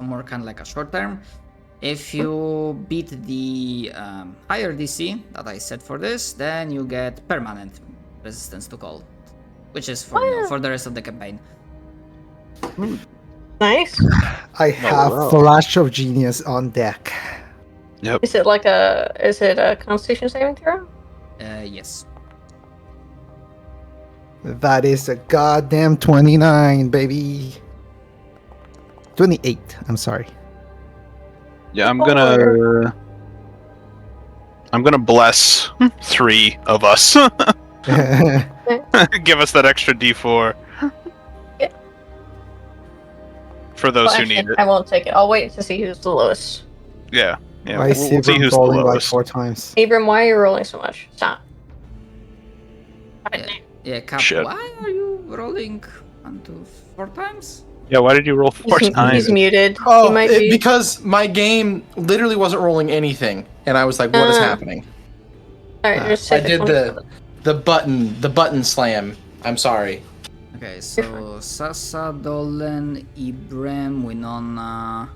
more kind of like a short term. If you beat the higher DC that I set for this, then you get permanent resistance to cold, which is for, for the rest of the campaign. Nice. I have Flash of Genius on deck. Yep. Is it a Constitution saving throw? Yes. That is a goddamn 29, baby. 28, I'm sorry. Yeah, I'm gonna bless 3 of us. Give us that extra D4. Yeah. For those who need it. I won't take it. I'll wait to see who's the lowest. Yeah. I see we'll see him who's the rolling like lowest. 4 times. Abram, why are you rolling so much? Stop. Yeah, Cap, Shit. why are you rolling 1 to 4 times? Yeah, why did you roll 4 times? He's muted. Oh, He might be. because my game literally wasn't rolling anything, and I was like, "What is happening?" Alright, just I take did 27. the button slam. I'm sorry. Okay, so Sasa, Dolan, Ibrahim, Winona.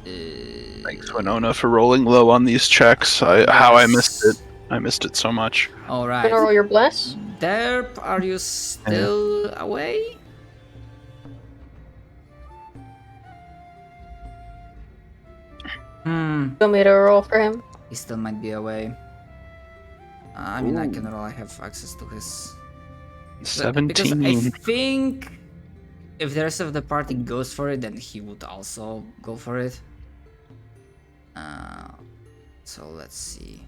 Thanks, Winona, for rolling low on these checks. How I missed it. I missed it so much. All You right. gonna roll your bless? Derp, are you still away? You want me to roll for him? He still might be away. I mean, I can roll. I have access to his. Because 17. I think if the rest of the party goes for it, then he would also go for it. So let's see.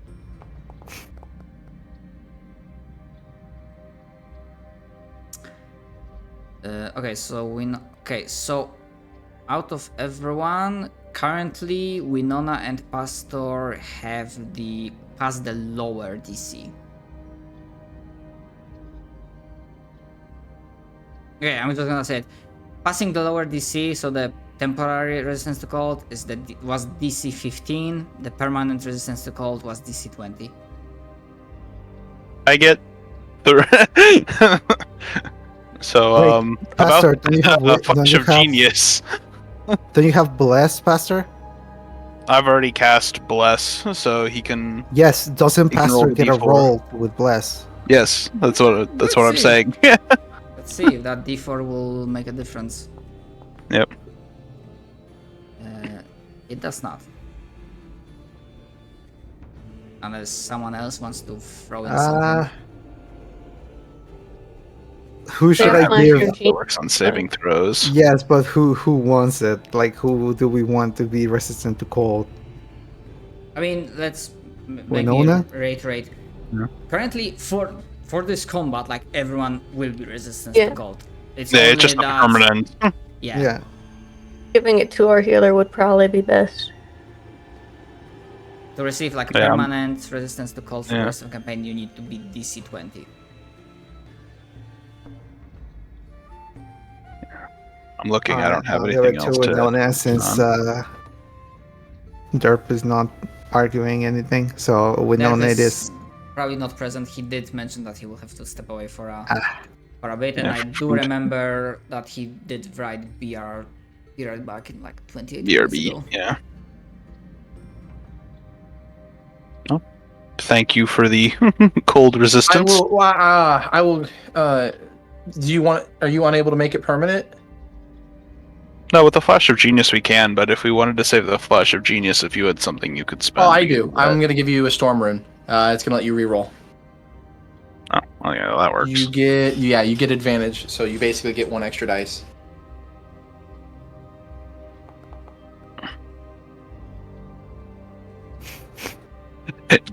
Okay, so out of everyone, currently Winona and Pastor have passed the lower DC. Okay, I'm just gonna say it. Passing the lower DC, so the temporary resistance to cold was DC 15. The permanent resistance to cold was DC 20. I get the. So, Wait, Pastor, about do you have a Flash of Genius. Don't you have Bless, Pastor? I've already cast Bless, so he can. Yes, doesn't You can roll Pastor the get a D4. roll with Bless? Yes, that's what I'm see. saying. Let's see if that D4 will make a difference. Yep. It does not. Unless someone else wants to throw in something. Who should Fair I Flash give? of It works on saving throws. Yes, but who wants it? Like, who do we want to be resistant to cold? I mean, let's Winona? maybe reiterate. Yeah. Currently, for this combat, like everyone will be resistant Yeah. to cold. It's Yeah, only it's just not that- permanent. Yeah. Yeah. Giving it to our healer would probably be best. To receive like Yeah. permanent resistance to cold for the Yeah. rest of the campaign, you need to be DC 20. I'm looking. I don't have I'll give anything it else to to. Winona since Derp is not arguing anything. So Winona it is. Probably not present. He did mention that he will have to step away for a bit, and Yeah, I do food. remember that he did write BR back in like 28 years BRB. ago. Yeah. Oh, thank you for the cold resistance. I will. Do you want? Are you unable to make it permanent? No, with the Flash of Genius we can, but if we wanted to save the Flash of Genius, if you had something you could spend. Oh, I we do. could that. I'm gonna give you a storm rune. It's gonna let you reroll. Oh, well, yeah, that works. You get advantage. So you basically get 1 extra dice.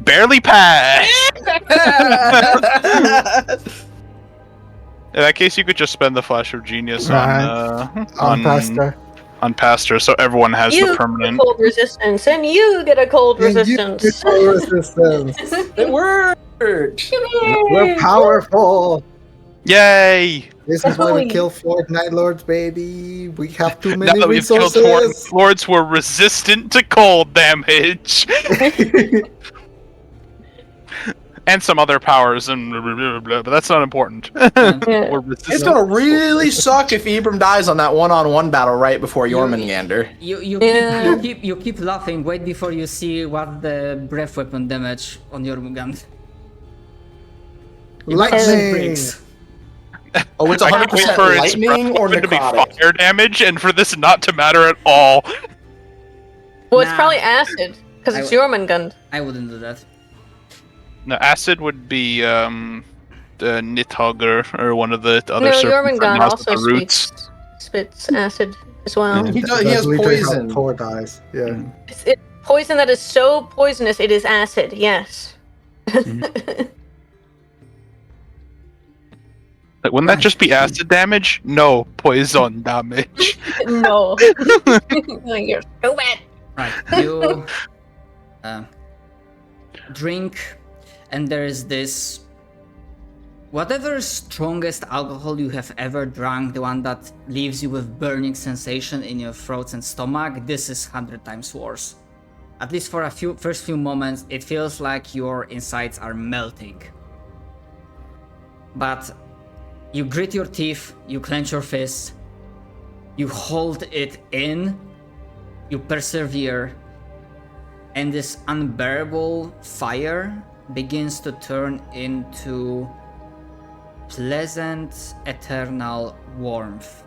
Barely passed! In that case, you could just spend the Flash of Genius On Pastor. on Pastor, so everyone has You the get permanent. a cold resistance, and you get a cold resistance. Resistance. It worked. We're powerful. Yay! This is why we Ahoy. kill Fort Night Lords, baby. We have too Now many that we've killed resources. Lords, were resistant to cold damage. and some other powers, and blah, blah, blah, blah, but that's not important. Yeah. We're It's resistant. gonna really suck if Ibram dies on that one-on-one battle right before Jormungandr. Yeah. You keep laughing. Wait before you see what the breath weapon damage on your gun. Lightning. Oh, it's I can't wait 100% for its lightning or weapon to be necrotic. fire damage, and for this not to matter at all. Well, it's Nah. probably acid because it's Jormungand. I wouldn't do that. No, acid would be the Nidhogger or one of the other No, serpents that Jormungand has also the roots. spits acid as well. He That's has literally how poison. Thor dies. Yeah. It's poison that is so poisonous it is acid. Yes. Like, wouldn't that just be acid damage? No, poison damage. No. You're so bad. Right, you drink, and there is this. Whatever strongest alcohol you have ever drunk, the one that leaves you with burning sensation in your throat and stomach, this is 100 times worse. At least for first few moments, it feels like your insides are melting. But you grit your teeth, you clench your fists, you hold it in, you persevere, and this unbearable fire begins to turn into pleasant, eternal warmth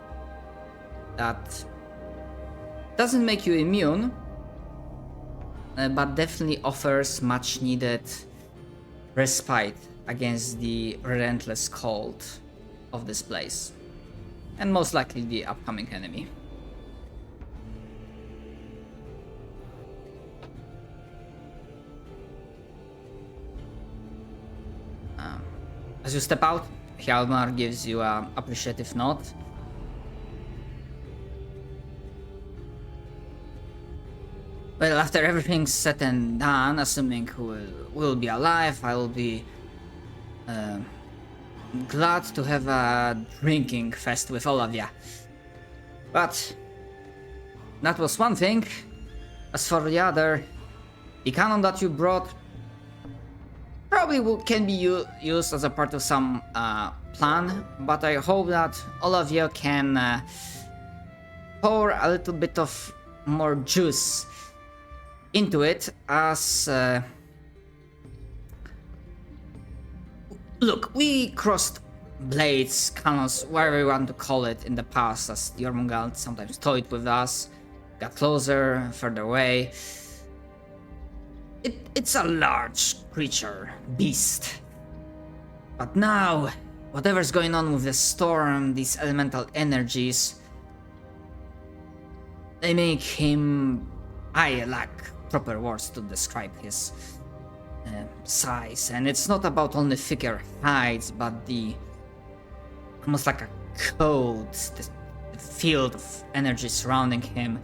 that doesn't make you immune, but definitely offers much needed respite against the relentless cold of this place, and most likely the upcoming enemy. As you step out, Hjalmar gives you an appreciative nod. Well, after everything's said and done, assuming we'll be alive, I will be glad to have a drinking fest with all of ya. But that was one thing. As for the other, the cannon that you brought probably can be used as a part of some plan, but I hope that all of you can pour a little bit of more juice into it, as look, we crossed blades, cannons, whatever you want to call it, in the past, as Jormungand sometimes toyed with us, got closer, further away. It's a large creature, beast. But now, whatever's going on with the storm, these elemental energies, they make him... I lack proper words to describe his size. And it's not about only thicker hides, but the... almost like a coat, the field of energy surrounding him.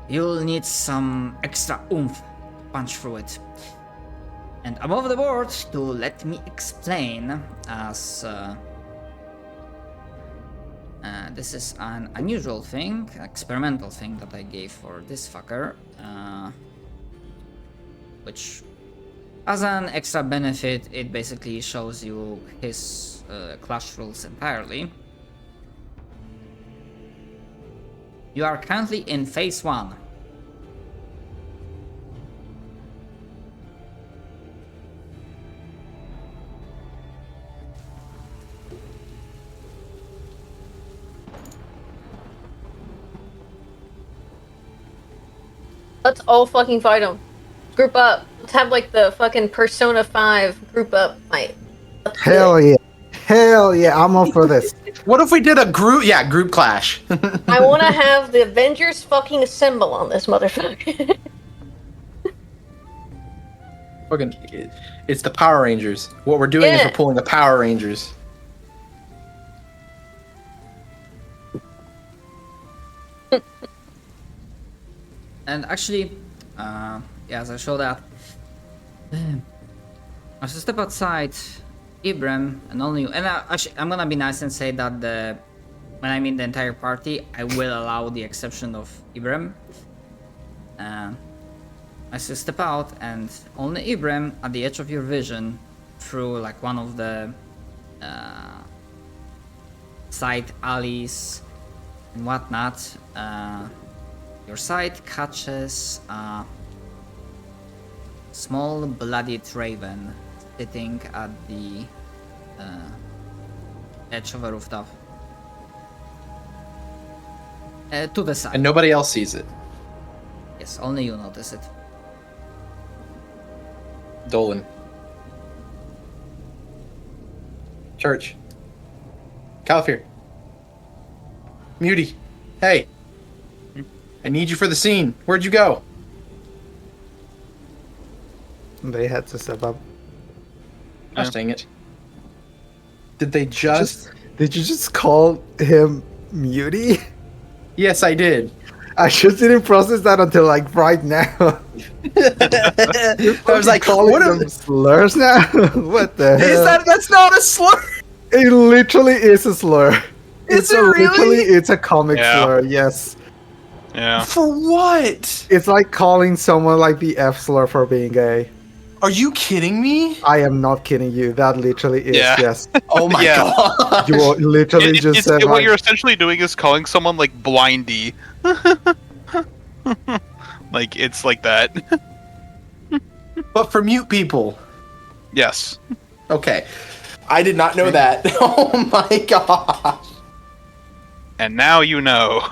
You'll need some extra oomph punch through it. And above the board, to let me explain, as this is an unusual thing, experimental thing that I gave for this fucker, which, as an extra benefit, it basically shows you his clash rules entirely. You are currently in phase 1. Let's all fucking fight him. Group up. Let's have like the fucking Persona 5 group up fight. Hell yeah. Hell yeah. I'm up for this. What if we did a group clash? I want to have the Avengers fucking assemble on this motherfucker. Fucking, it's the Power Rangers. What we're doing is Yeah. we're pulling the Power Rangers. And actually, yeah, as I show that, as I step outside, Ibram and only you, and actually, I'm gonna be nice and say that when I mean the entire party, I will allow the exception of Ibram. as you step out, and only Ibrahim at the edge of your vision, through like one of the side alleys and whatnot, your sight catches a small bloodied raven sitting at the edge of a rooftop. To the side. And nobody else sees it. Yes, only you notice it. Dolan. Church. Califir. Muty. Hey. I need you for the scene. Where'd you go? They had to step up. Gosh dang it. Did they just... Did you just call him Muty? Yes, I did. I just didn't process that until like right now. I was like, calling what them are... slurs now? What the hell? That's not a slur! It literally is a slur. Is it really? Literally, it's a comic slur, yes. Yeah. For what? It's like calling someone like the F slur for being gay. Are you kidding me? I am not kidding you. That literally is, Yeah. yes. Oh my Yeah. god. You literally just said what like, you're essentially doing is calling someone like blindy. Like it's like that. But for mute people. Yes. Okay. I did not know that. Oh my gosh. And now you know.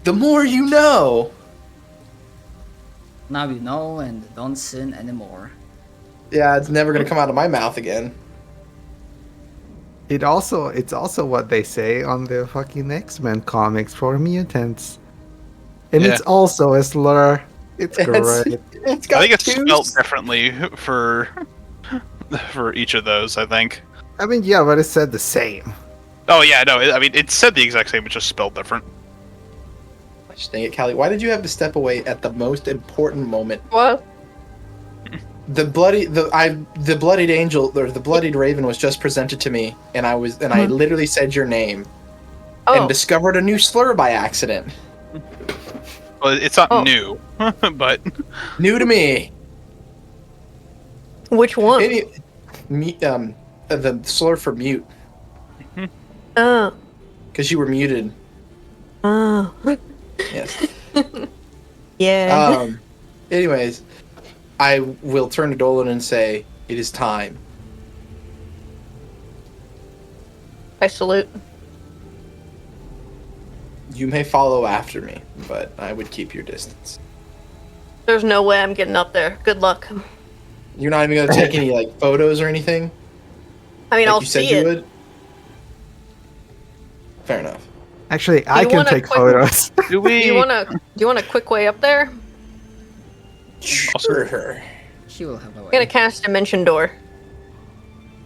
The more you know. Now you know, and don't sin anymore. Yeah, it's never gonna come out of my mouth again. it's also what they say on the fucking X-Men comics for mutants. And Yeah. it's also a slur. It's great. It's I got think it's two spelled differently for each of those. I think. I mean, yeah, but it said the same. Oh yeah, no. I mean, it said the exact same, it's just spelled different. Gosh dang it, Callie. Why did you have to step away at the most important moment? What? The bloodied angel or the bloodied raven was just presented to me, and I literally said your name Oh, and discovered a new slur by accident. Well, it's not Oh. new, but New to me. which one? The slur for mute, Oh. because you were muted. Oh. Yes. Yeah. Anyways, I will turn to Dolan and say, "It is time." I salute. You may follow after me, but I would keep your distance. There's no way I'm getting up there. Good luck. You're not even gonna take any like photos or anything. I mean, Like I'll you said see you it. would. Fair enough. Actually, I you can want a take quick- photos. do Do we? you want a quick way up there? Sure. He will have a I'm gonna way. cast Dimension Door.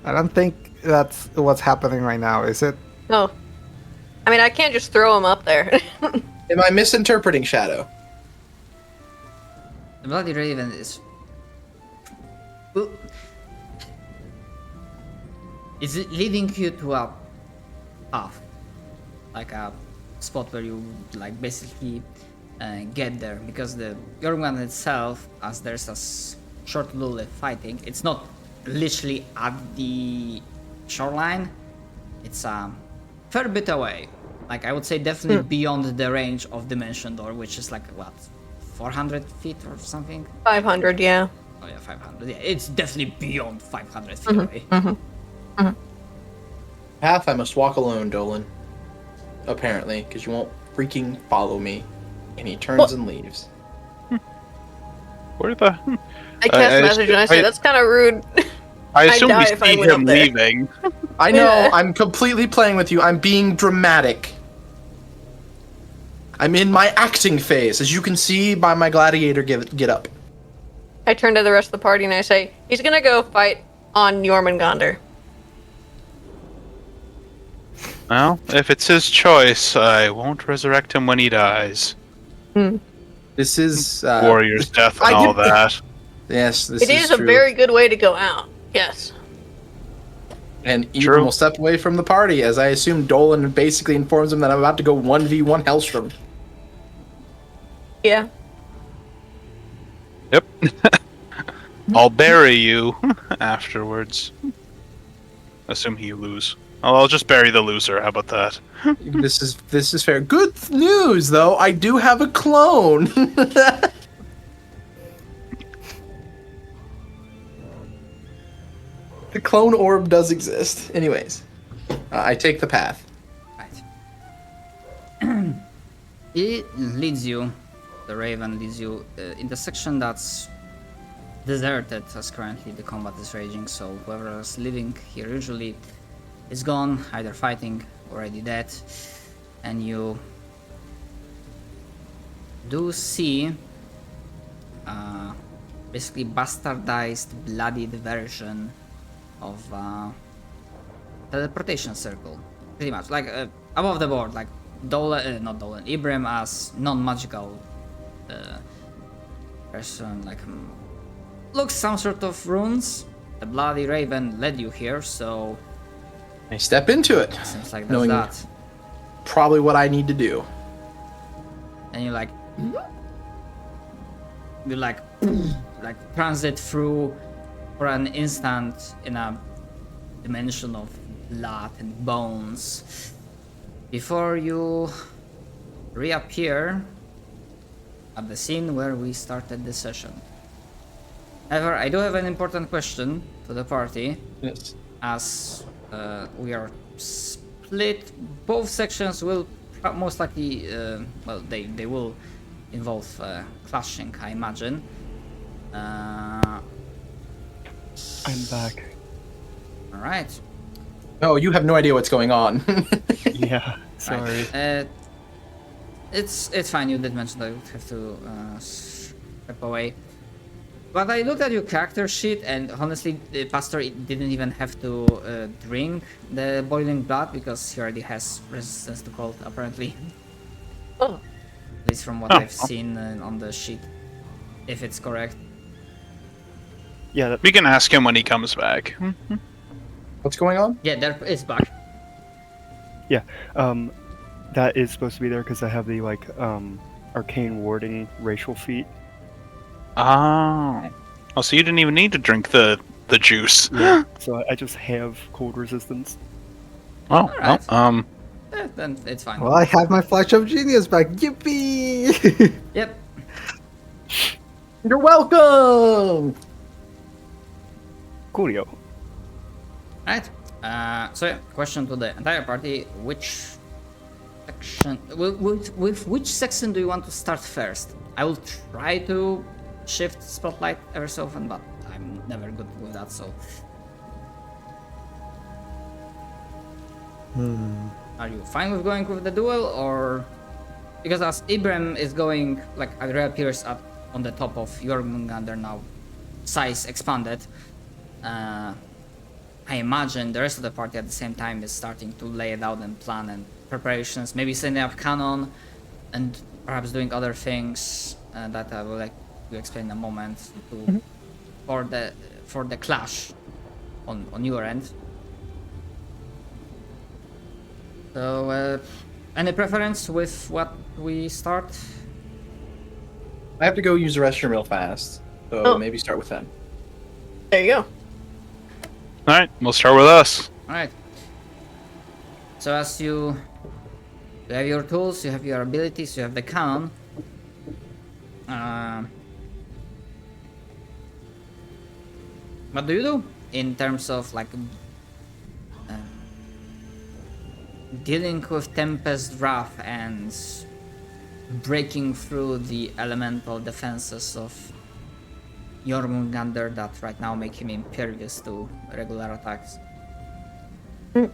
I don't think that's what's happening right now, is it? No. I mean, I can't just throw him up there. Am I misinterpreting Shadow? The Bloody Raven is. Well, is it leading you to a path? Like a spot where you like basically get there, because the Jormungand itself, as there's a short lull fighting, it's not literally at the shoreline. It's a fair bit away. Like I would say definitely beyond the range of Dimension Door, which is like what, 400 feet or something? 500, yeah. Oh yeah, 500. Yeah, it's definitely beyond 500 feet away. Path I must walk alone, Dolan. Apparently, because you won't freaking follow me. And he turns and leaves. Where the? I cast message and I say, that's kind of rude. I assume die we if I see went up him there. leaving. I know, Yeah. I'm completely playing with you. I'm being dramatic. I'm in my acting phase, as you can see by my gladiator get up. I turn to the rest of the party and I say, he's gonna go fight on Jormungandr. Well, if it's his choice, I won't resurrect him when he dies. This is Warrior's death and I all did- that. Yes, this It is a true. very good way to go out. Yes. And Ethan True. will step away from the party, as I assume Dolan basically informs him that I'm about to go 1v1 Hellstrom. Yeah. Yep. I'll bury you afterwards. Assuming you lose. Oh, I'll just bury the loser. How about that? This is fair. Good news, though. I do have a clone. The clone orb does exist. Anyways, I take the path. Right. It leads you, the Raven leads you in the section that's deserted as currently the combat is raging, so whoever is living here usually is gone, either fighting, already dead, and you do see basically bastardized, bloodied version of teleportation circle, pretty much like above the board, like not Dolan, Ibrahim as non-magical person, like looks some sort of runes. The bloody raven led you here, so I step into it, seems like that's knowing that. probably what I need to do. And you like transit through for an instant in a dimension of blood and bones before you reappear at the scene where we started the session. However, I do have an important question to the party, Yes. as we are split. Both sections will most likely, well, they will involve clashing, I imagine. I'm back. All right. Oh, you have no idea what's going on. Yeah, sorry. Right. It's fine. You did mention that you would have to step away. But I looked at your character sheet, and honestly, the pastor didn't even have to drink the boiling blood because he already has resistance to cold, apparently. Oh. At least from what I've seen on the sheet, if it's correct. Yeah, We can ask him when he comes back. What's going on? Yeah, there it's back. that is supposed to be there because I have the arcane warding racial feat. Oh. Oh, so you didn't even need to drink the juice. Yeah, so I just have cold resistance. Oh, Alright. well, Then it's fine. Well, I have my flash of genius back. Yippee! Yep. You're welcome. Coolio. Right. So yeah, question to the entire party: which section? With which section do you want to start first? I will try to shift spotlight ever so often, but I'm never good with that. So. Are you fine with going with the duel, or because as Ibrahim is going, like it reappears up on the top of Jormungandr now, size expanded. I imagine the rest of the party at the same time is starting to lay it out and plan and preparations, maybe setting up cannon and perhaps doing other things that I will like to explain in a moment to, for the clash on your end. So any preference with what we start? I have to go use the restroom real fast, so Oh. maybe start with them. There you go. alright, we'll start with us. Alright. So as you have your tools, you have your abilities, you have the cannon. What do you do in terms of like dealing with Tempest Wrath and breaking through the elemental defenses of Jormungandr that right now make him impervious to regular attacks? I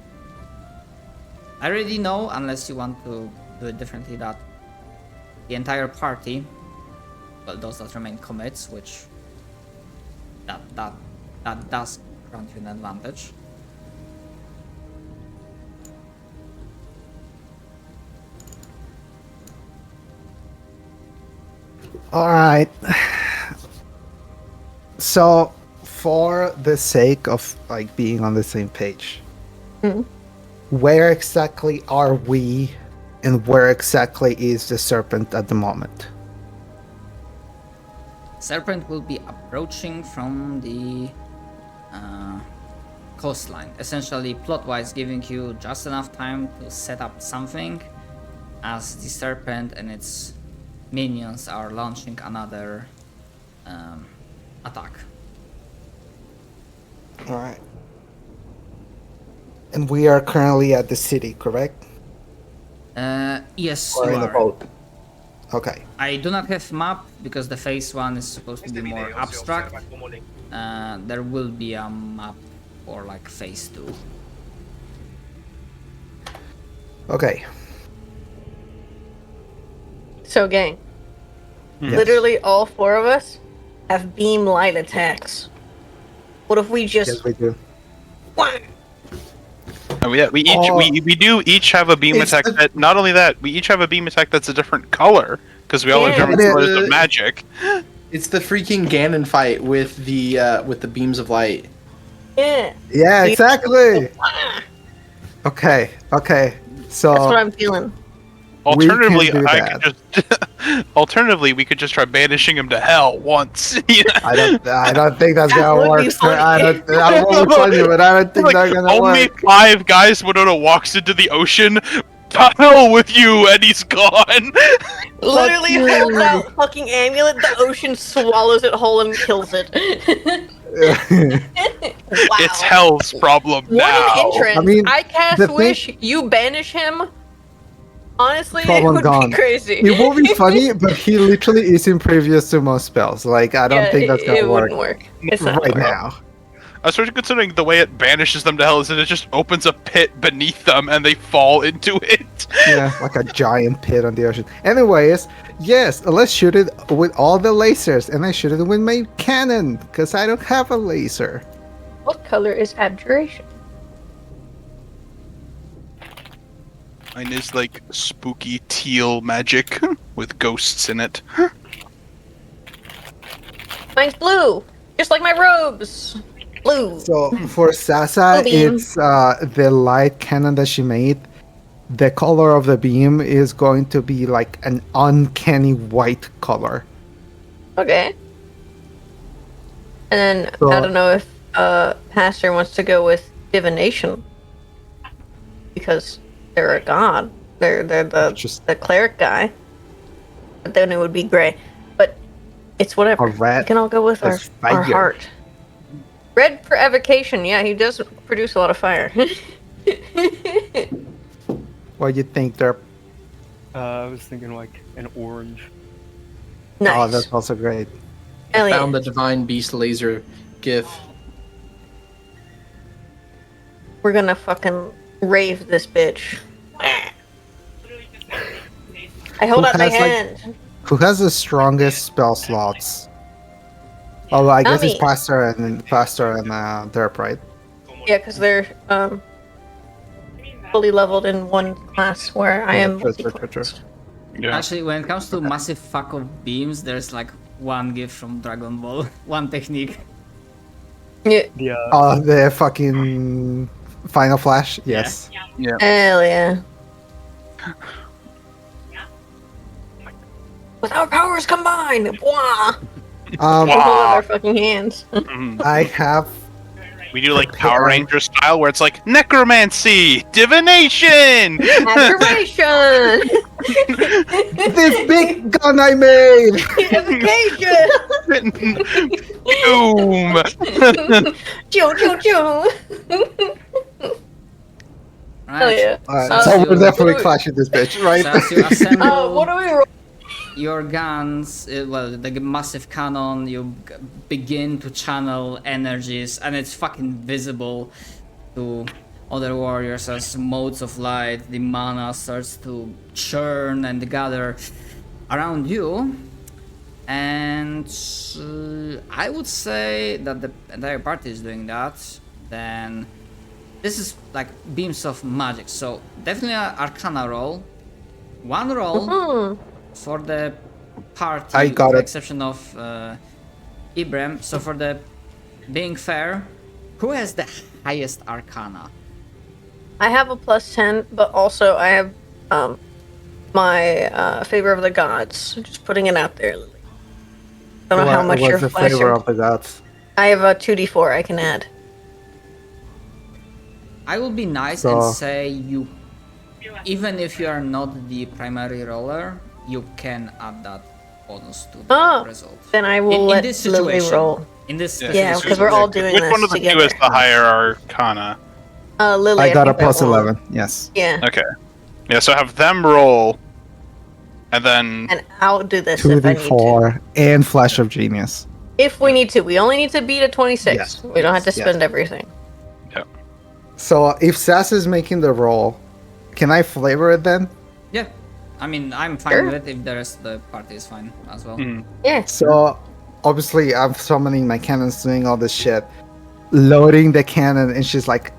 already know, unless you want to do it differently, that the entire party, well, those that remain commits, which that does grant you an advantage. All right. So, for the sake of like being on the same page, where exactly are we, and where exactly is the serpent at the moment? serpent will be approaching from the coastline, essentially plot-wise giving you just enough time to set up something as the serpent and its minions are launching another attack. All right. And we are currently at the city, correct? Yes, Or you in the are. boat? Okay. I do not have map because the phase 1 is supposed to be more abstract. There will be a map for like phase 2. Okay. So, gang, Yes. literally all 4 of us have beam light attacks. What if we just... Yes, we do. Wah! Oh, yeah, we each Oh. we do each have a beam It's attack. the- That not only that, we each have a beam attack that's a different color because we all have Yeah. different Yeah. colors of magic. It's the freaking Ganon fight with the beams of light. Yeah. Yeah, exactly. Okay. Okay. So That's what I'm feeling. We can Alternatively, do I that. could just alternatively we could just try banishing him to hell once. I don't think that's That gonna would be work. funny. That would be funny, but I don't think Like, that's gonna only work. 5 guys Winona walks into the ocean. To hell with you, and he's gone. Literally you. holds out fucking amulet, the ocean swallows it whole and kills it. Wow. It's hell's problem What now. an entrance. I mean, I cast the thing- Wish, you banish him. Honestly, it Problem would gone. be crazy. It will be funny, but he literally is impervious to most spells. Like I don't Yeah, think that's it gonna work wouldn't work. It's not right working. now. Especially considering the way it banishes them to hell is that it just opens a pit beneath them and they fall into it. Yeah, like a giant pit on the ocean. Anyways, yes, let's shoot it with all the lasers, and I shoot it with my cannon because I don't have a laser. What color is abjuration? Mine is like spooky teal magic with ghosts in it. Mine's blue, just like my robes. Blue. So for Sasa, Blue beam. it's the light cannon that she made. The color of the beam is going to be like an uncanny white color. Okay. And then So- I don't know if Pastor wants to go with divination because they're a god. They're Just the cleric guy. But then it would be gray. But it's whatever. A red We can all go with our as fire. heart. Red for evocation. Yeah, he does produce a lot of fire. what do you think there? I was thinking like an orange. Nice. Oh, that's also great. Hell yeah. Found the divine beast laser gif. We're gonna fucking rave this bitch. I hold Who out my has, like- hand. Who has the strongest spell slots? Oh, I guess it's me. Pastor and Derp, right? Yeah, because they're fully leveled in one class where I am True. multi-classed. Yeah. Actually, when it comes to massive fuck of beams, there's like one gift from Dragon Ball, one technique. Yeah, The Oh, the fucking Final Flash. Yes. hell yeah. With our powers combined, wah! Um, We hold out our fucking hands. Mhm. I have. We do like Power Ranger style where it's like necromancy, divination. Abjuration! This big gun I made. Evocation! Boom. Choo choo choo! Hell Right. yeah. So So we're you- definitely clashing this bitch, right? So as you assemble What do we roll? your guns, well, the massive cannon, you begin to channel energies, and it's fucking visible to other warriors as modes of light. The mana starts to churn and gather around you, and I would say that the entire party is doing that. Then this is like beams of magic, so definitely an Arcana roll. One roll for the party, I got with the it. exception of Ibrahim. So for the being fair, who has the highest Arcana? I have a +10, but also I have my favor of the gods. Just putting it out there, Lily. I don't know how much what's your the flavor flasher. of the gods? I have a 2d4 I can add. I will be nice So- and say you, even if you are not the primary roller, you can add that bonus to the Oh, result. Then I will In let this Lily situation. roll. In this Yeah, Yeah, specific because we're all situation. doing Which this one of the together. two is the higher arcana? Lily, I got a think that plus will- 11. Yes. Yeah, Okay. Yeah, so have them roll, and then and I'll do this if I need to. 2d4 and Flash of Genius. If we need to, we only need to beat a 26. Yes, We don't have to yes. spend everything. So if Sass is making the roll, can I flavor it then? Yeah. I mean, I'm fine Sure. with it if the rest of the party is fine as well. Yeah. So obviously I'm summoning my cannons, doing all this shit, loading the cannon, and she's like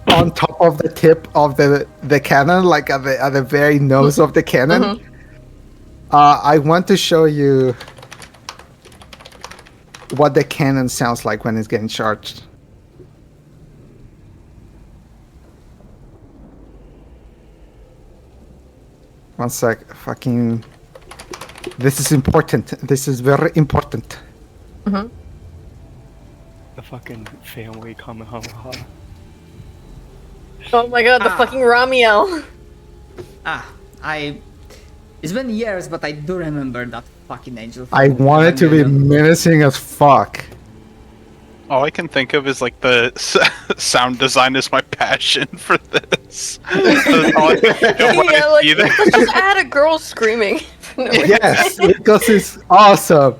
on top of the tip of the cannon, like at the very nose of the cannon. I want to show you what the cannon sounds like when it's getting charged. One sec, fucking. This is important. This is very important. The fucking family Kamehameha. Oh my god, the Ah. fucking Ramiel. It's been years, but I do remember that fucking angel. I from want it to be Evangelion. menacing as fuck. all I can think of is like the sound design is my passion for this. That's all I when I Yeah, like, see that. let's just add a girl screaming. for no Yes, reason. because it's awesome.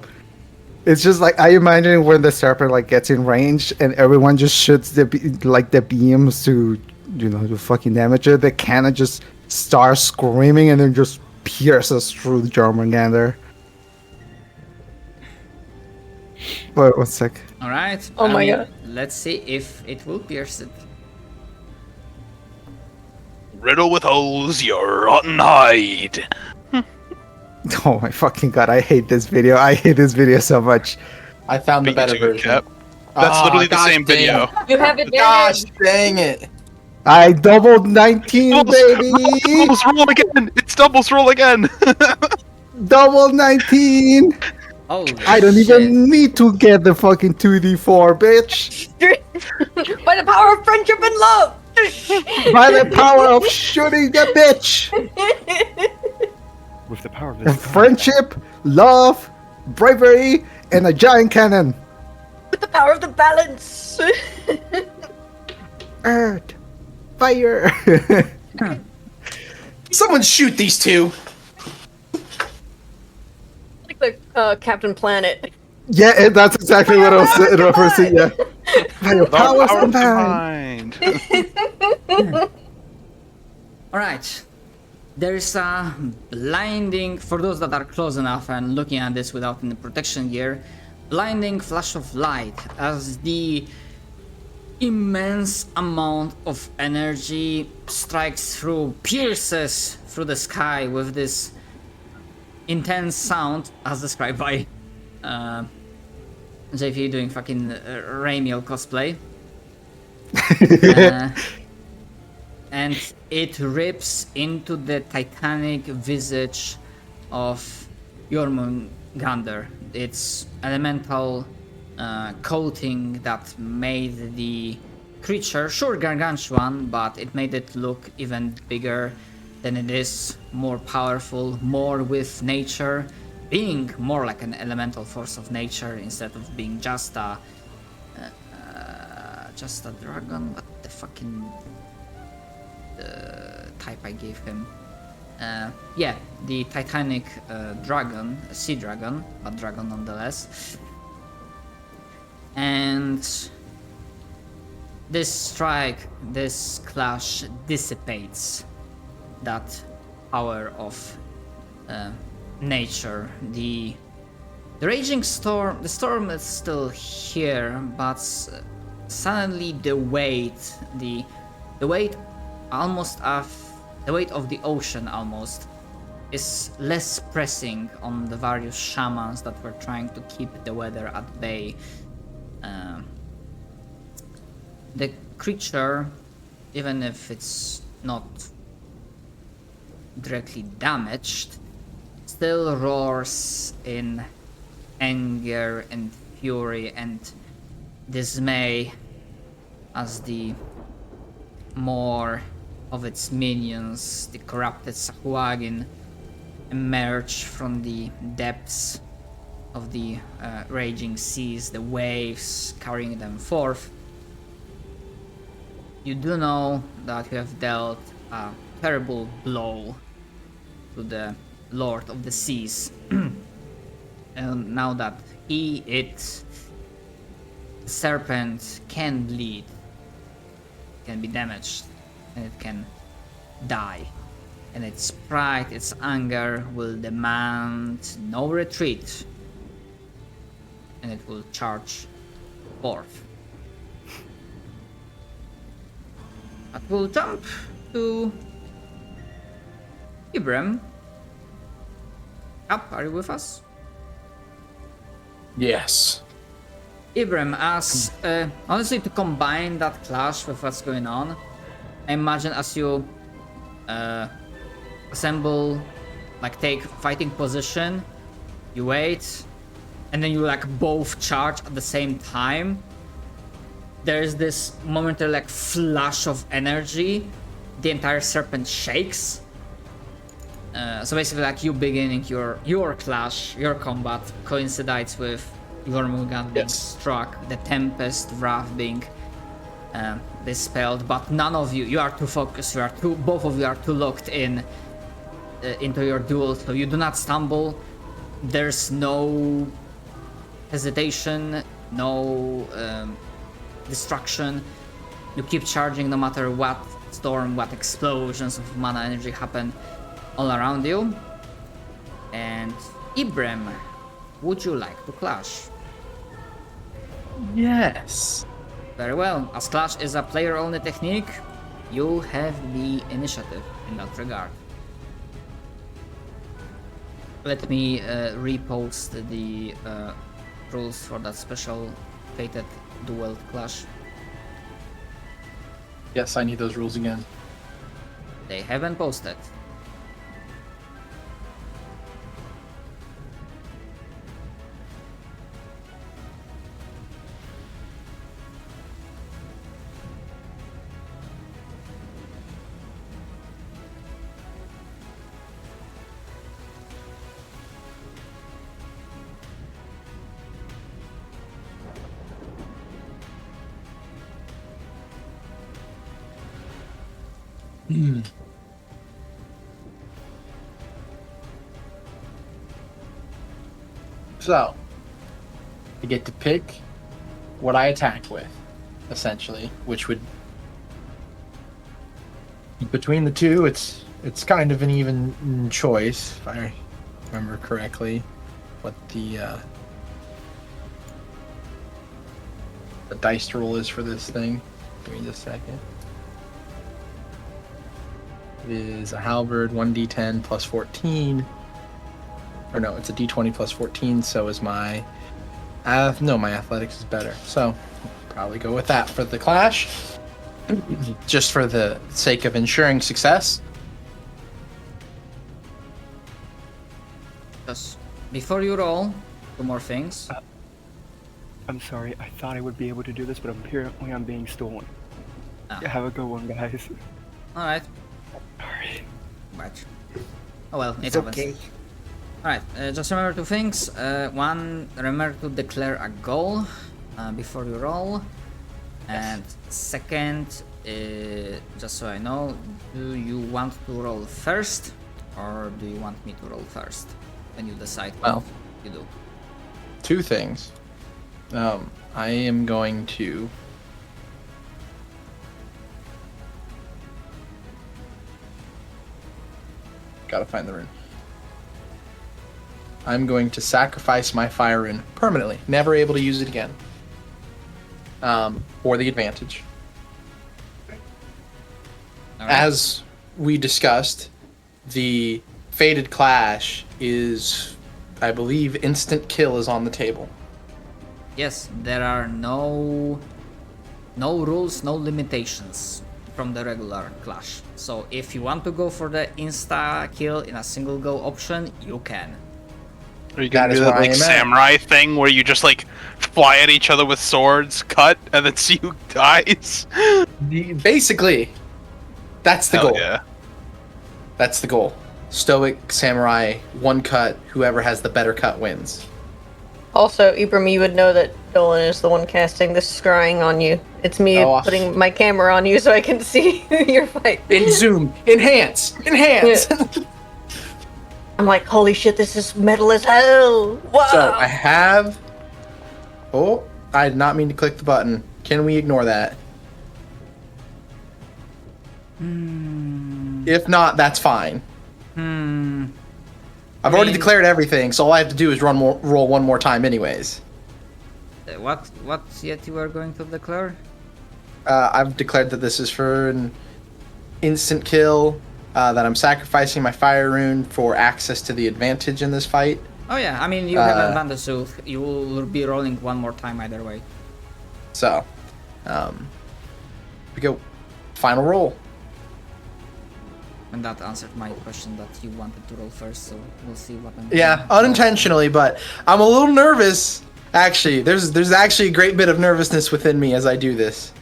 It's just like I imagine when the serpent like gets in range and everyone just shoots the the beams to to fucking damage it. The cannon just starts screaming and then just pierces through the Jormungandr. Wait, 1 sec. All right. Oh my god. Let's see if it will pierce it. Riddle with holes your rotten hide. Oh my fucking god! I hate this video. I hate this video so much. I found the Beat you better to it, version. Cap. That's Ah, literally the gosh same dang. video. You have it Gosh damaged. dang it! I doubled 19, baby. Doubles roll again. It's doubles roll again. Double 19. Oh, I don't even need to get the fucking 2d4, bitch. By the power of friendship and love. By the power of shooting the bitch. With the power of this Friendship, love, bravery, and a giant cannon. With the power of the balance. Earth, fire. Someone shoot these two! Like the Captain Planet. Yeah, that's exactly what I was referencing. Yeah. By your powers Power combined. combined. All right. There's a blinding, for those that are close enough and looking at this without any protection gear, blinding flash of light as the immense amount of energy strikes through, pierces through the sky with this intense sound as described by JP doing fucking Ramiel cosplay. And it rips into the titanic visage of Jormungandr. Its elemental coating that made the creature, sure gargantuan, but it made it look even bigger than it is, more powerful, more with nature, being more like an elemental force of nature instead of being just a dragon. What the fucking type I gave him? Yeah, the titanic dragon, a sea dragon, but dragon nonetheless. And this strike, this clash dissipates that power of nature. The raging storm, the storm is still here, but suddenly the weight almost of the weight of the ocean almost is less pressing on the various shamans that were trying to keep the weather at bay. The creature, even if it's not directly damaged, still roars in anger and fury and dismay as the more of its minions, the corrupted Sahuagin, emerge from the depths of the raging seas, the waves carrying them forth. You do know that you have dealt a terrible blow to the Lord of the Seas. And now that the serpent can bleed, can be damaged, and it can die. And its pride, its anger will demand no retreat, and it will charge forth. But we'll jump to Ibrahim. Up, are you with us? Yes. Ibrahim, as honestly, to combine that clash with what's going on, I imagine as you assemble, like take fighting position, you wait, and then you like both charge at the same time. There's this momentary like flash of energy. The entire serpent shakes. So basically, like you beginning your clash, your combat coincides with your Mugan being struck, the Tempest Wrath being dispelled, but none of you are too focused. Both of you are too locked in into your duel, so you do not stumble. There's no hesitation, no destruction. You keep charging no matter what storm, what explosions of mana energy happen all around you. And Ibrahim, would you like to clash? Yes. Very well. As clash is a player-only technique, you have the initiative in that regard. Let me repost the rules for that special fated duel clash. Yes, I need those rules again. They haven't posted. So, I get to pick what I attack with, essentially, which would between the two, it's kind of an even choice, if I remember correctly, what the dice roll is for this thing. Give me just a second. It is a halberd, 1d10 plus 14. Or no, it's a d20 plus 14, so is my... no, my athletics is better. So, probably go with that for the clash. Just for the sake of ensuring success. Just before you roll, two more things. I'm sorry, I thought I would be able to do this, but apparently I'm being stolen. Ah. Have a good one, guys. Alright. Sorry. Right. Oh well, it It's happens. okay. Alright, just remember two things. One, remember to declare a goal before you roll. And second, just so I know, do you want to roll first? Or do you want me to roll first? When you decide what Well, you do. two things. I am going to... Gotta find the rune. I'm going to sacrifice my fire rune permanently, never able to use it again. For the advantage. Alright. As we discussed, the fated clash is, I believe, instant kill is on the table. Yes, there are no rules, no limitations from the regular clash. So if you want to go for the insta kill in a single go option, you can. Are you gonna That do is that where I like am at. samurai thing where you just like fly at each other with swords, cut, and then see who dies? Basically, that's the Hell goal. yeah. That's the goal. Stoic samurai, one cut. Whoever has the better cut wins. Also, Ibram, you would know that Dolan is the one casting the scrying on you. It's me Oh. putting my camera on you so I can see your fight. In zoom, enhance. I'm like, holy shit, this is metal as hell. Wow. So I have. Oh, I did not mean to click the button. Can we ignore that? If not, that's fine. I've already declared everything, so all I have to do is roll one more time, anyways. What yet you are going to declare? I've declared that this is for an instant kill. That I'm sacrificing my fire rune for access to the advantage in this fight. Oh yeah, I mean you have advantage, so you will be rolling one more time either way. So, we go. Final roll. And that answered my question that you wanted to roll first, so we'll see what I'm Yeah, unintentionally, but I'm a little nervous. Actually, there's actually a great bit of nervousness within me as I do this.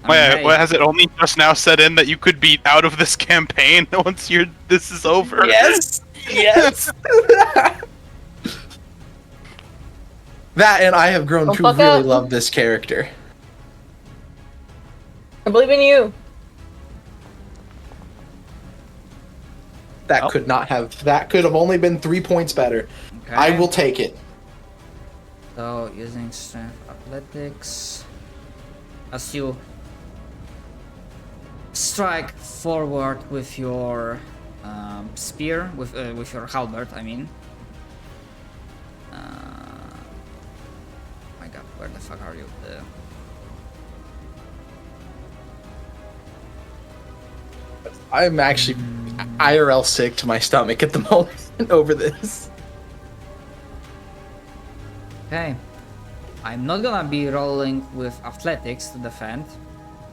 Wait, what, has it only just now set in that you could be out of this campaign once this is over? Yes. That and I have grown Don't to fuck really up. love this character. I believe in you. That could have only been 3 points better. Okay. I will take it. So using strength athletics, as you strike forward with your spear, with your halberd, I mean. My God, where the fuck are you? I'm actually IRL sick to my stomach at the moment over this. Okay, I'm not gonna be rolling with athletics to defend,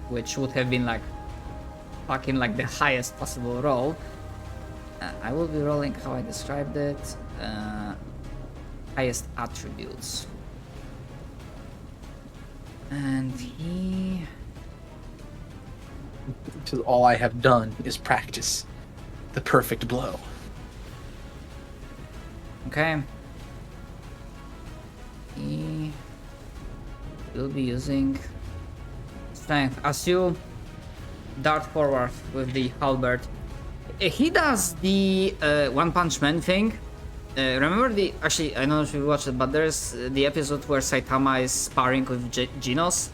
which would have been like fucking like the highest possible roll. I will be rolling how I described it, highest attributes. And he... So all I have done is practice the perfect blow. Okay. He will be using strength. As you dart forward with the halberd, he does the One Punch Man thing. Remember actually, I don't know if you watched it, but there's the episode where Saitama is sparring with Genos.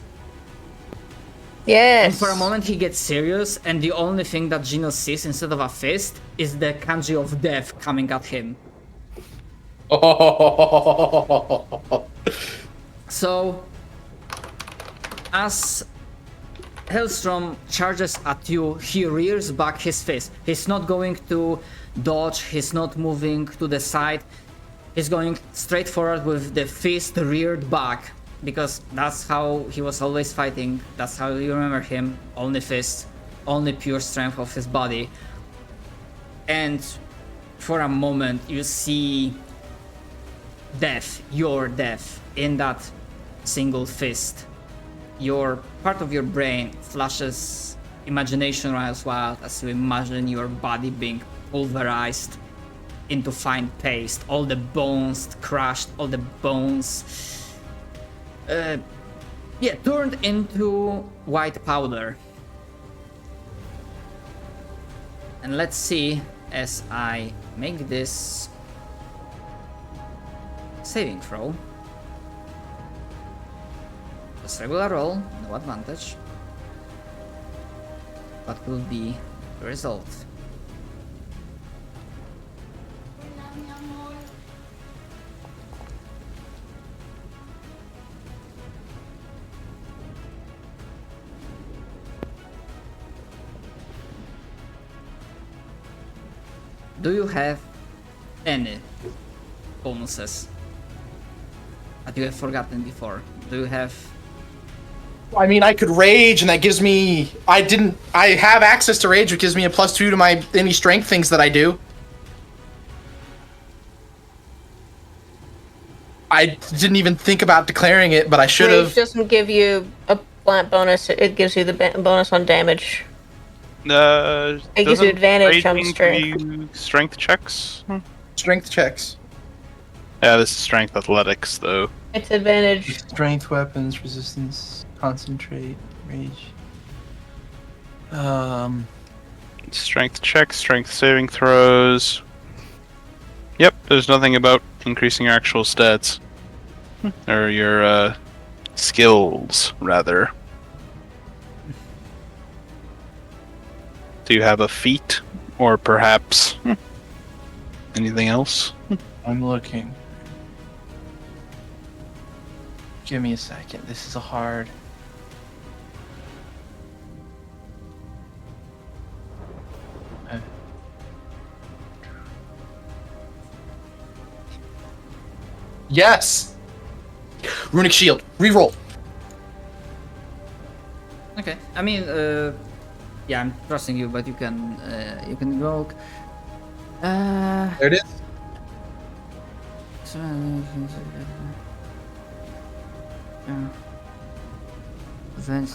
Yes. And for a moment he gets serious, and the only thing that Genos sees instead of a fist is the kanji of death coming at him. So, as Hellstrom charges at you, he rears back his fist. He's not going to dodge, he's not moving to the side. He's going straight forward with the fist reared back, because that's how he was always fighting. That's how you remember him. Only fist, only pure strength of his body. And for a moment you see death, your death, in that single fist. Your part of your brain flashes imagination runs wild as you imagine your body being pulverized into fine paste, all the bones crushed, all the bones turned into white powder. And let's see, as I make this saving throw, just regular roll, no advantage, what will be the result? Do you have any bonuses that you have forgotten before? Do you have... I mean, I could rage, and that gives me... I have access to rage, which gives me a +2 to any strength things that I do. I didn't even think about declaring it, but I should Rage have. doesn't give you a flat bonus. It gives you the bonus on damage. It gives you Doesn't advantage on raging strength. give you strength checks? Strength checks. Yeah, this is strength athletics, though. It's advantage. Strength, weapons, resistance, concentrate, rage. Strength checks, strength saving throws. Yep, there's nothing about increasing your actual stats. Or your, skills, rather. Do you have a feat? Or perhaps anything else? I'm looking. Give me a second. This is a hard. Yes. Runic shield. Reroll. Okay. I mean, yeah, I'm trusting you, but you can invoke. There it is.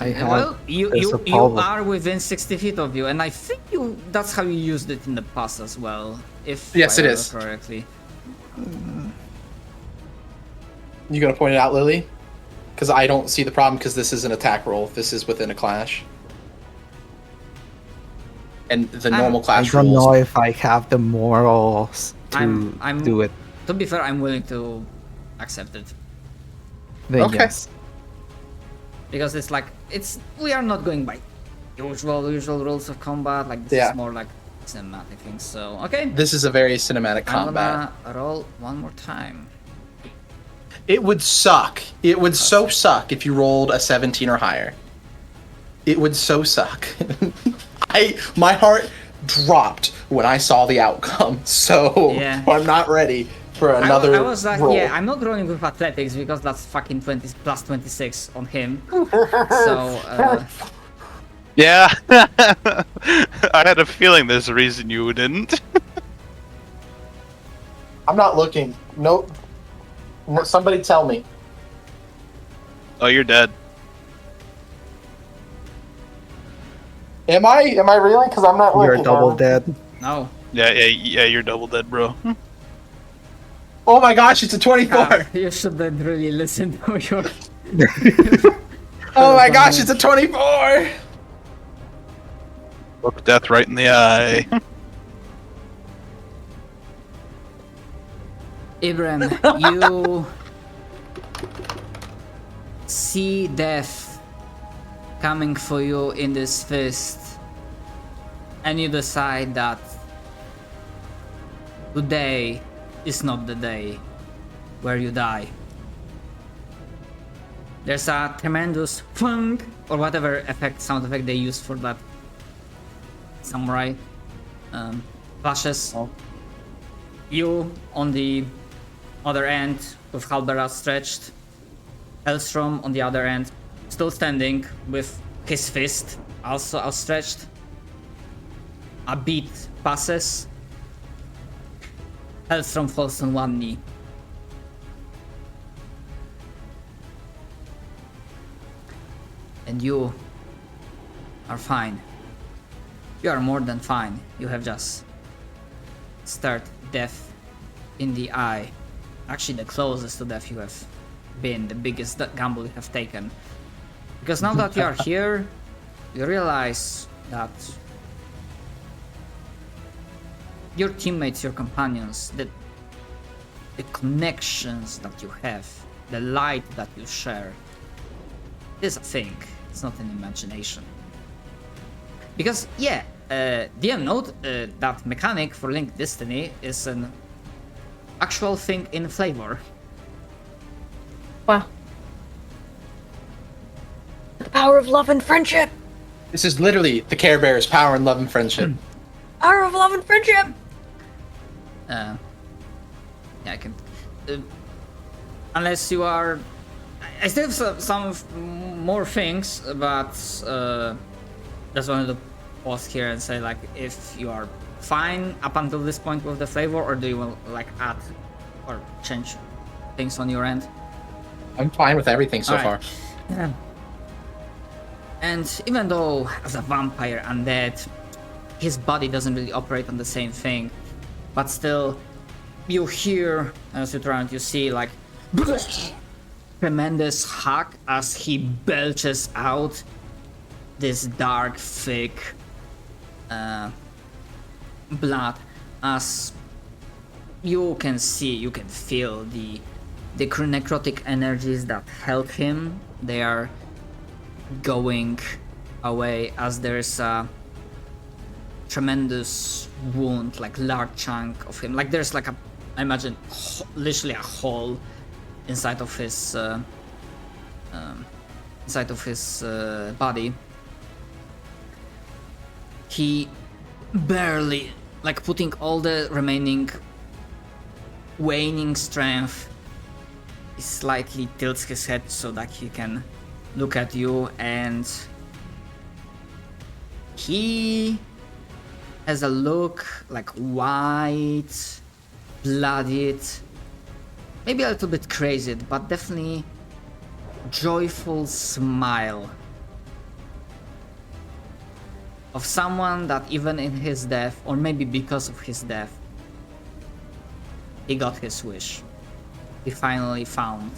I have Well, you there's a you problem. are within 60 feet of you, and I think that's how you used it in the past as well, if Yes, I it remember is. correctly. You gonna point it out, Lily? Because I don't see the problem. Because this is an attack roll. This is within a clash. And the normal I clash don't rules. know if I have the morals to I'm- do it. To be fair, I'm willing to accept it Then Okay. yes. because it's like we are not going by usual rules of combat. Like this Yeah. is more like cinematic things. So okay, This is a very cinematic I'm combat. gonna roll one more time. It would suck. It would so suck if you rolled a 17 or higher. It would so suck. My heart dropped when I saw the outcome. So Yeah. I'm not ready for another I was like, roll. yeah, I'm not rolling with athletics because that's fucking 20 plus 26 on him. So Yeah! I had a feeling there's a reason you didn't. I'm not looking. Nope. No, somebody tell me. Oh, you're dead. Am I really? Because I'm not You're looking. double Armin. dead. no. Yeah, you're double dead, bro. Oh my gosh, it's a 24. You shouldn't really listen to your. Oh my gosh, it's a 24. Look death right in the eye. Ibrahim, you see death coming for you in this fist, and you decide that today is not the day where you die. There's a tremendous funk or whatever sound effect they use for that samurai flashes. Oh. You on the other end with halberd outstretched, Hellstrom on the other end, still standing with his fist also outstretched. A beat passes. Hellstrom falls on one knee. And you are fine. You are more than fine. You have just stared death in the eye. Actually, the closest to death you have been, the biggest gamble you have taken. Because now that you are here, you realize that your teammates, your companions, the connections that you have, the light that you share, is a thing. It's not an imagination. Because, yeah, DM note that mechanic for Linked Destiny is an actual thing in flavor. Wow. The power of love and friendship. This is literally the Care Bears' power and love and friendship. Power of love and friendship. Yeah, I can. Unless you are. I still have some more things, but just wanted to pause here and say, like, if you are fine up until this point with the flavor, or do you want like add or change things on your end? I'm fine with everything so Alright. far. Yeah. And even though as a vampire undead, his body doesn't really operate on the same thing, but still, you hear as you turn, you see like tremendous hack as he belches out this dark, thick blood. As you can see, you can feel the necrotic energies that held him. They are going away as there's a tremendous wound, like large chunk of him. Like there's like I imagine literally a hole inside of his body. He barely, like putting all the remaining waning strength, he slightly tilts his head so that he can look at you, and he has a look like white, bloodied, maybe a little bit crazy, but definitely joyful smile of someone that even in his death, or maybe because of his death, he got his wish. He finally found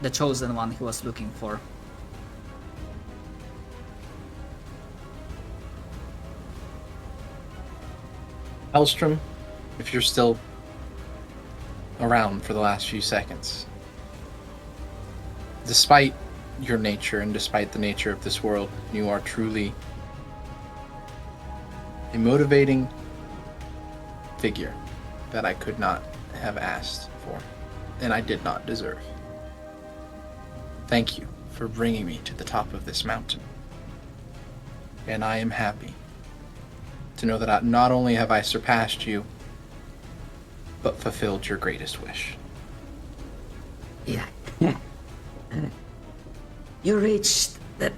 the chosen one he was looking for. Hellstrom, if you're still around for the last few seconds, despite your nature and despite the nature of this world, you are truly a motivating figure that I could not have asked for, and I did not deserve. Thank you for bringing me to the top of this mountain, and I am happy to know that not only have I surpassed you, but fulfilled your greatest wish. Yeah. You reached the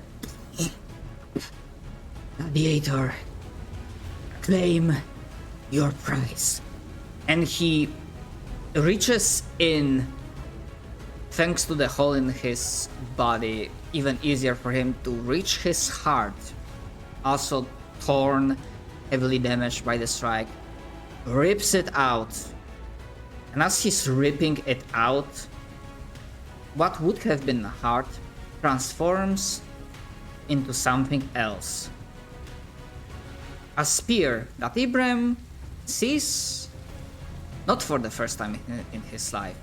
gladiator. Claim your prize. And he reaches in, thanks to the hole in his body, even easier for him to reach his heart, also torn, heavily damaged by the strike, rips it out. And as he's ripping it out, what would have been a heart transforms into something else. A spear that Ibrahim sees not for the first time in his life.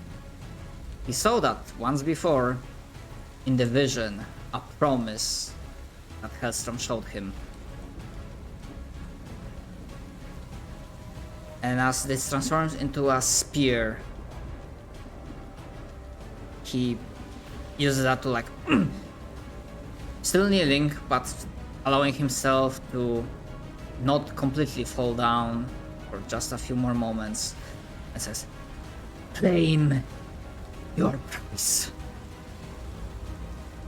He saw that once before in the vision, a promise that Hellstrom showed him. And as this transforms into a spear, he uses that to like still kneeling, but allowing himself to not completely fall down for just a few more moments, and says, "Claim your prize."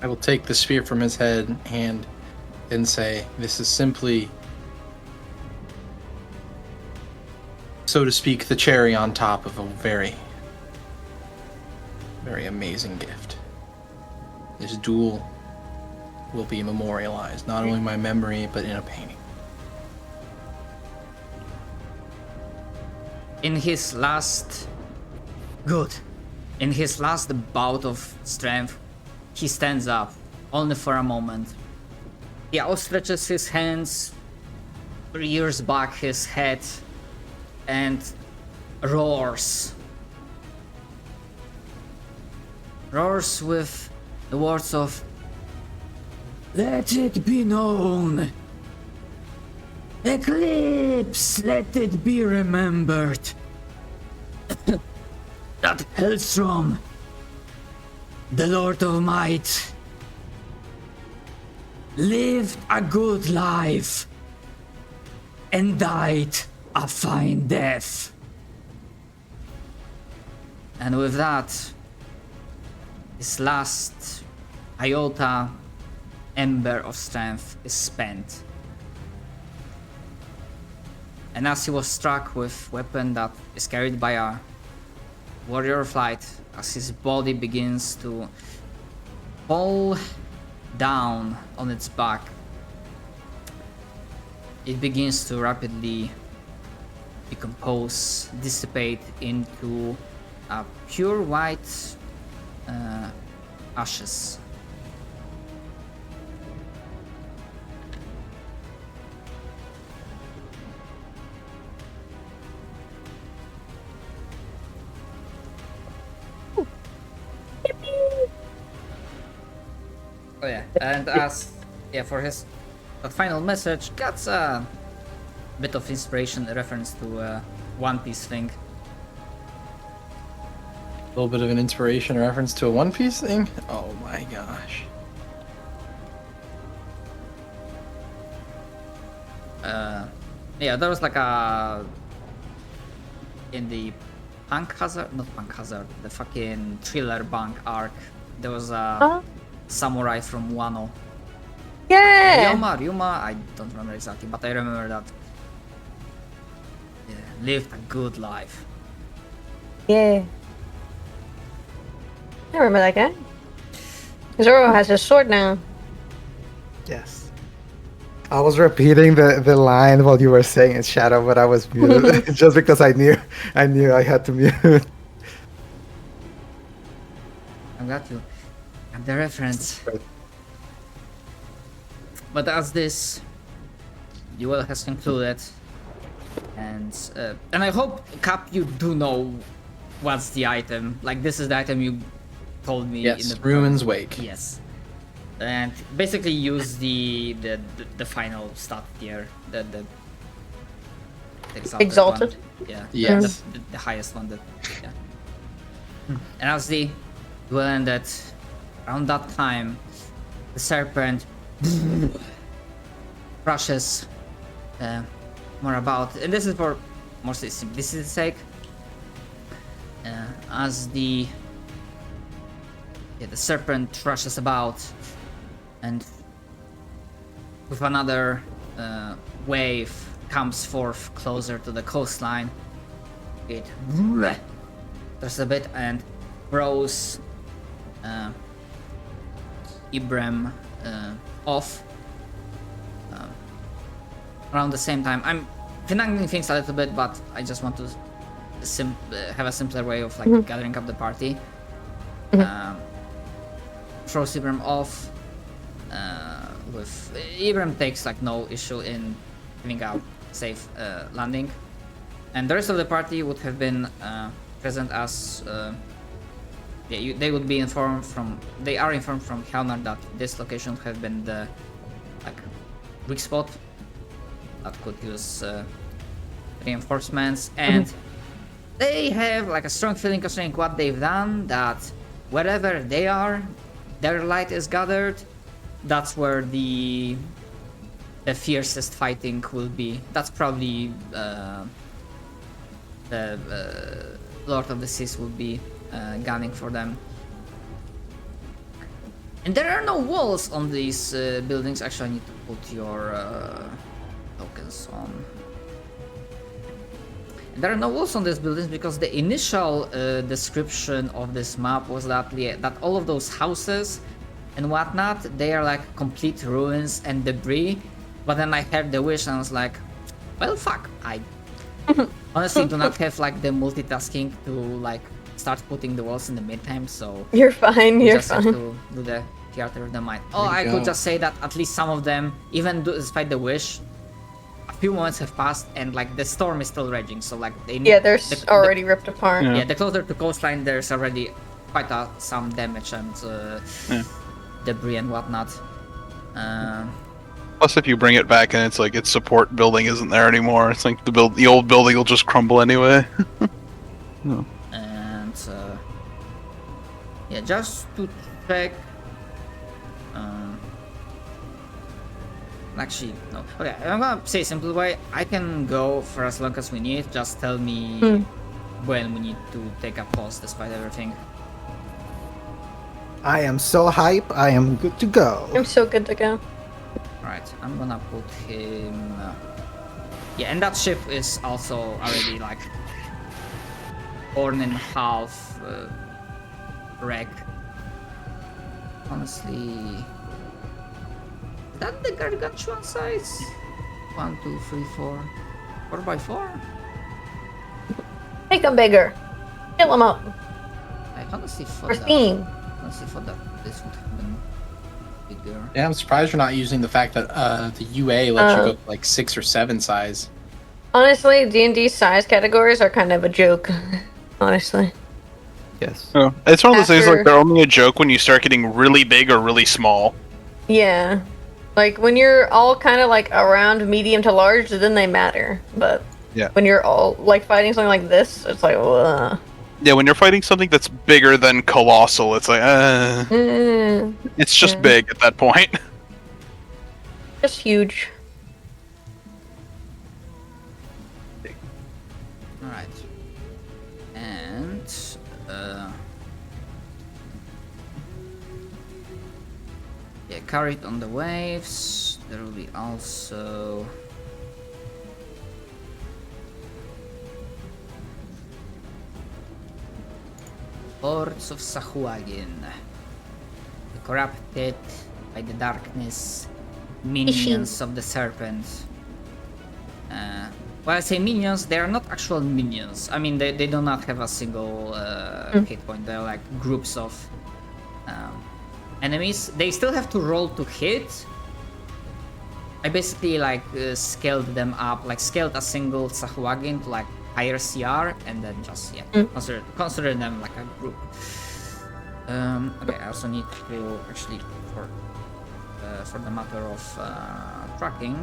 I will take the spear from his hand and say, this is simply, so to speak, the cherry on top of a very, very amazing gift. This duel will be memorialized, not only in my memory, but in a painting. In his last bout of strength, he stands up, only for a moment. He outstretches his hands, rears back his head, and roars. Roars with the words of, "Let it be known. Eclipse, let it be remembered that Hellstrom, the Lord of Might, lived a good life and died a fine death." And with that, his last iota ember of strength is spent. And as he was struck with weapon that is carried by a warrior flight as his body begins to fall down on its back. It begins to rapidly decompose, dissipate into pure white ashes. Oh yeah, and as for his final message, gets a bit of inspiration, a reference to a One Piece thing. A little bit of an inspiration reference to a One Piece thing? Oh my gosh. Yeah, there was like a in the the fucking Thriller Bank arc. There was a samurai from Wano. Yeah. Ryuma, I don't remember exactly, but I remember that. Yeah, lived a good life. Yeah. I remember that guy. Zoro has his sword now. Yes. I was repeating the line while you were saying it, Shadow, but I was muted just because I knew I had to mute. I got you. And the reference. But as this duel has concluded, and I hope, Cap, you do know what's the item. Like, this is the item you told me. Yes, in the Ruin's Wake. Yes, and basically use the final stat tier, the Exalted? one. Yeah. Yes. The highest one. Yeah. And as the duel ended, around that time, the serpent rushes more about, and this is for mostly simplicity's sake, as the serpent rushes about, and with another wave comes forth closer to the coastline. It does a bit and throws Ibrahim off. Around the same time, I'm finagling things a little bit, but I just want to have a simpler way of like gathering up the party. Throws Ibrahim off. With Ibrahim takes like no issue in giving a safe landing, and the rest of the party would have been present as they would be informed from Helnar that this location would have been the like weak spot that could use reinforcements, and they have like a strong feeling concerning what they've done, that wherever they are, their light is gathered. That's where the fiercest fighting will be. That's probably the Lord of the Seas will be gunning for them. And there are no walls on these buildings. Actually, I need to put your tokens on. There are no walls on these buildings because the initial description of this map was that all of those houses and whatnot, they are like complete ruins and debris. But then I heard the wish and I was like, well, fuck, I honestly do not have like the multitasking to like start putting the walls in the meantime, so You're fine, we you're just have fine. to do the theater of the mind. Oh, There you I could go. just say that at least some of them, even despite the wish, a few moments have passed and like the storm is still raging, so like they need Yeah, they're already ripped apart. Yeah. the closer to coastline there's already quite some damage and debris and whatnot. Plus, if you bring it back and it's like its support building isn't there anymore, it's like the old building will just crumble anyway. And yeah, just to check. Actually, no. Okay, I'm gonna say simple way. I can go for as long as we need. Just tell me when we need to take a pause, despite everything. I am so hype. I am good to go. I'm so good to go. Alright, I'm gonna put him. Yeah, and that ship is also already like torn in half wreck. Honestly, is that the gargantuan size? 1, 2, 3, 4, 4x4. Make them bigger. Fill them up. I honestly thought For that. steam. Honestly thought that this would have been bigger. Yeah, I'm surprised you're not using the fact that the UA lets you Oh. go like 6 or 7 size. Honestly, D&D size categories are kind of a joke. Honestly. Yes. Oh, it's one of those things After- like they're only a joke when you start getting really big or really small. Yeah. Like when you're all kind of like around medium to large, then they matter. But Yeah. when you're all like fighting something like this, it's like, Yeah, when you're fighting something that's bigger than colossal, it's like, it's just Yeah. big at that point. just huge. Alright. And yeah, carried on the waves. There will be also Hordes of Sahuagin, the corrupted by the darkness, minions of the serpent. Well, I say minions, they are not actual minions. I mean, they do not have a single hit point. They're like groups of enemies. They still have to roll to hit. I basically like scaled them up, like scaled a single Sahuagin to like higher CR, and then just consider them like a group. Okay, I also need to actually for the matter of tracking.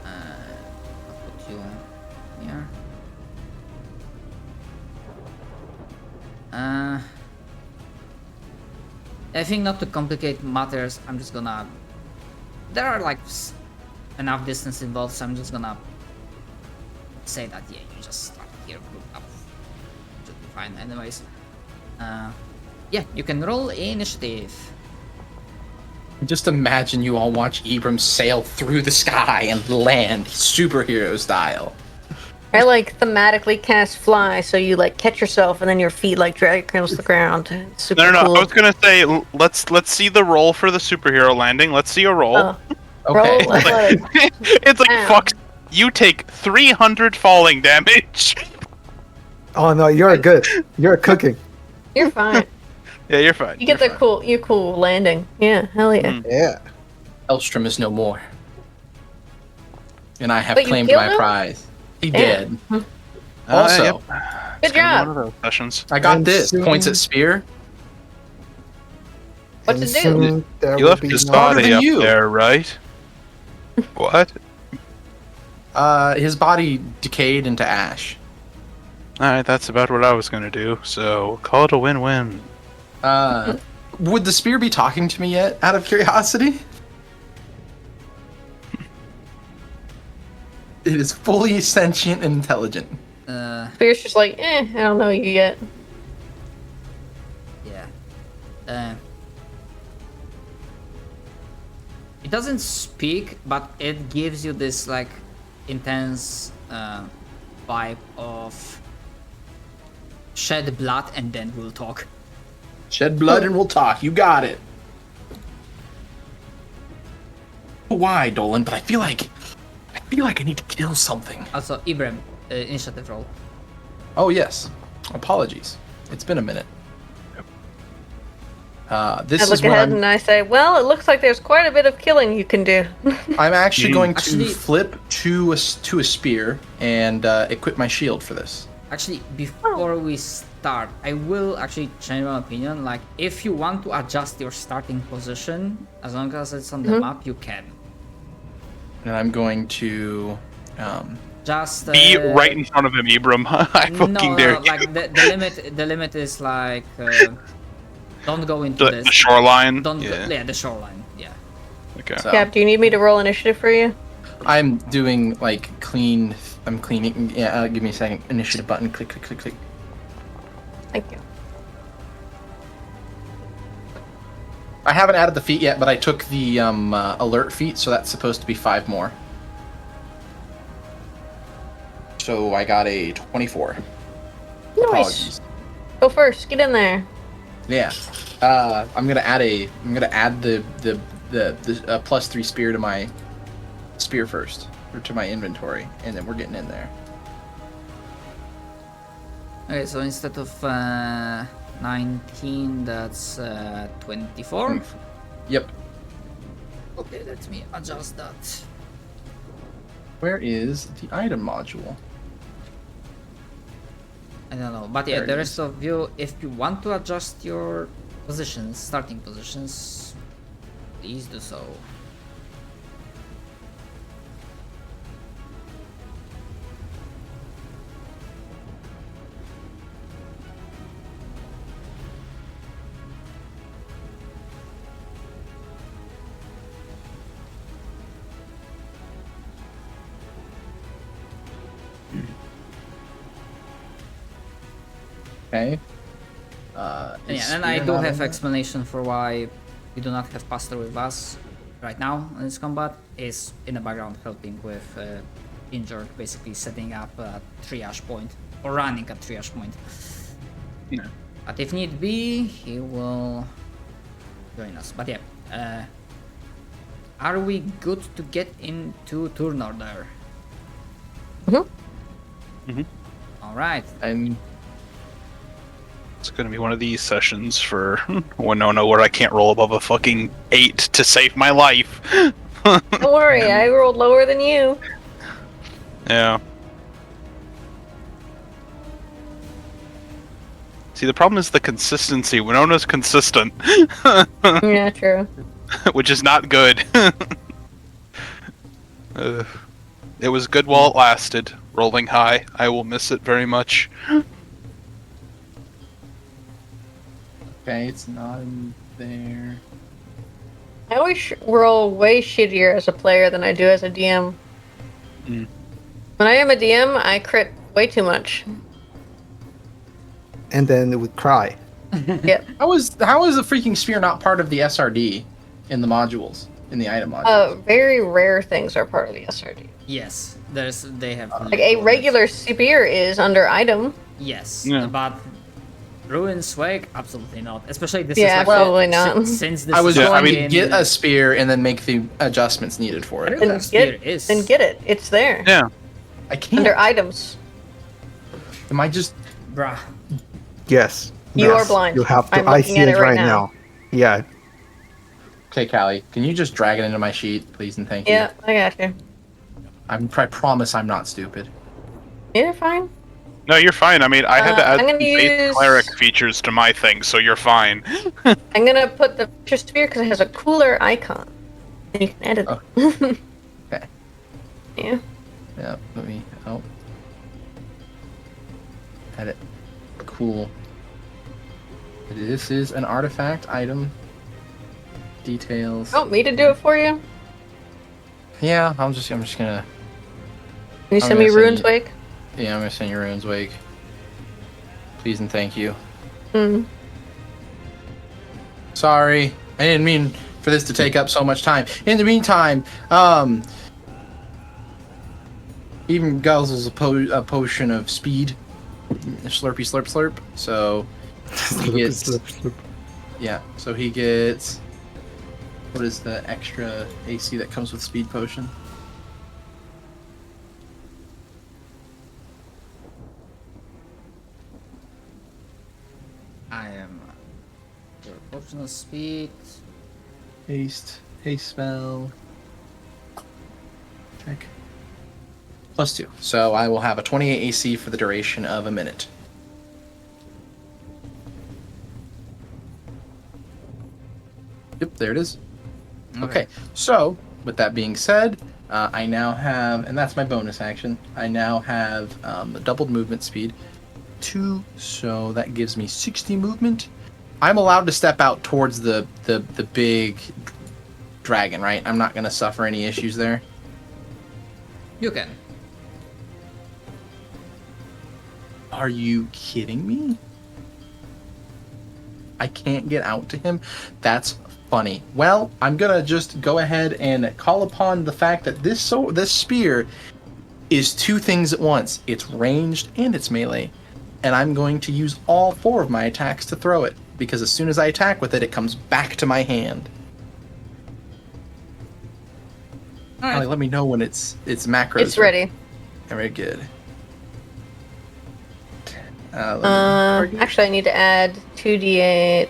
I'll put you here. I think not to complicate matters, I'm just gonna. There are like enough distance involved, so I'm just gonna say that yeah, you just start here, group up. Should be fine, anyways. Yeah, you can roll initiative. Just imagine you all watch Ibram sail through the sky and land superhero style. I like thematically cast fly, so you like catch yourself and then your feet like drag across the ground. It's super No, cool. I was gonna say let's see the roll for the superhero landing. Let's see a roll. Oh. Okay. Roll athletics. It's like Ow. fuck. You take 300 falling damage. Oh no, you're good. You're cooking. You're fine. Yeah, you're fine. You get the cool landing. Yeah, hell yeah. Yeah. Elstrom is no more. And I have But you claimed killed my him? prize. He Yeah. did. Also, Good job. One of those sessions. I got And this. soon- Points at spear. What And to do? soon there You will left be his no- Smarter body than up you. there, right? What? His body decayed into ash. Alright, that's about what I was gonna do, so call it a win-win. Would the spear be talking to me yet, out of curiosity? It is fully sentient and intelligent. Spear's just like, I don't know you yet. Yeah. It doesn't speak, but it gives you this like intense vibe of shed blood and then we'll talk. Shed blood and we'll talk. You got it. Why, Dolan? But I feel like I need to kill something. Also, Ibrahim, initiative roll. Oh yes. Apologies. It's been a minute. This I is look when ahead and I say, well, it looks like there's quite a bit of killing you can do. I'm actually going to Actually- flip to a spear and equip my shield for this. Actually, before we start, I will actually change my opinion. Like, if you want to adjust your starting position, as long as it's on the map, you can. And I'm going to Just Be right in front of him, Ibram. I fucking dare you. like the limit is like don't go into The this. shoreline. Don't Yeah. go, the shoreline. Yeah. Okay. So- Cap, do you need me to roll initiative for you? I'm doing like clean. I'm cleaning. Yeah, give me a second. Initiative button. Click, click, click, click. Thank you. I haven't added the feat yet, but I took the alert feat, so that's supposed to be 5 more. So I got a 24. Nice. Apologies. Go first. Get in there. Yeah. I'm gonna add the +3 spear to my spear first, or to my inventory, and then we're getting in there. Okay, so instead of 19, that's 24. Yep. Okay, let me adjust that. Where is the item module? I don't know, but yeah, There it the is. rest of you, if you want to adjust your positions, starting positions, please do so. Okay. Yeah, and I do have explanation for why we do not have Pastor with us right now in this combat. Is in the background helping with injured, basically setting up a triage point or running a triage point. Yeah. But if need be, he will join us. But yeah, are we good to get into turn order? All right. And It's gonna be one of these sessions for Winona where I can't roll above a fucking 8 to save my life. Don't worry, I rolled lower than you. Yeah. See, the problem is the consistency. Winona's consistent, Yeah, true. which is not good. It was good while it lasted. Rolling high. I will miss it very much. okay, it's not in there. I always roll way shittier as a player than I do as a DM. Mm. When I am a DM, I crit way too much. And then it would cry. Yep. How is the freaking spear not part of the SRD in the modules, in the item modules? Very rare things are part of the SRD. Yes, they have Like a regular spear is under item. Yes, Yeah. but Ruin's Wake, absolutely not. Especially this Yeah, is like probably not. Since this I was is going like to in- get a spear and then make the adjustments needed for I it. don't know Then if spear get, is. then get it. It's there. Yeah. I can't. Under items. Am I just? Bruh. Yes. You yes, are blind. You have to. I'm I looking see at it it right right now. now. Yeah. Okay, Callie, can you just drag it into my sheet, please and thank you? Yeah, I got you. I promise I'm not stupid. You're fine. No, you're fine. I mean, I had to add I'm some gonna base use- cleric features to my thing, so you're fine. I'm gonna put the picture spear because it has a cooler icon. And you can edit it. Oh. Okay. Yeah. Yeah, let me. Oh. Edit. Cool. This is an artifact item. Details. Want me to do it for you? Yeah, I'm just gonna. Can you I'm send me gonna send Ruin's you- Wake? Yeah, I'm gonna send you Rune's Wake. Please and thank you. Mm. Sorry, I didn't mean for this to take up so much time. In the meantime, even guzzles a potion of speed. Slurpy slurp slurp. So he gets. Yeah, so he gets. What is the extra AC that comes with speed potion? I am potion of speed. Haste spell. Check. +2. So I will have a 28 AC for the duration of a minute. Yep, there it is. Okay, so with that being said, I now have, and that's my bonus action, I now have a doubled movement speed, 2, so that gives me 60 movement. I'm allowed to step out towards the big dragon, right? I'm not going to suffer any issues there. You can. Are you kidding me? I can't get out to him? That's funny. Well, I'm gonna just go ahead and call upon the fact that this spear is 2 things at once. It's ranged and it's melee. And I'm going to use all 4 of my attacks to throw it, because as soon as I attack with it, it comes back to my hand. Alright. Alright, let me know when it's macros. It's ready. Very good. Let me- Actually, I need to add 2d8,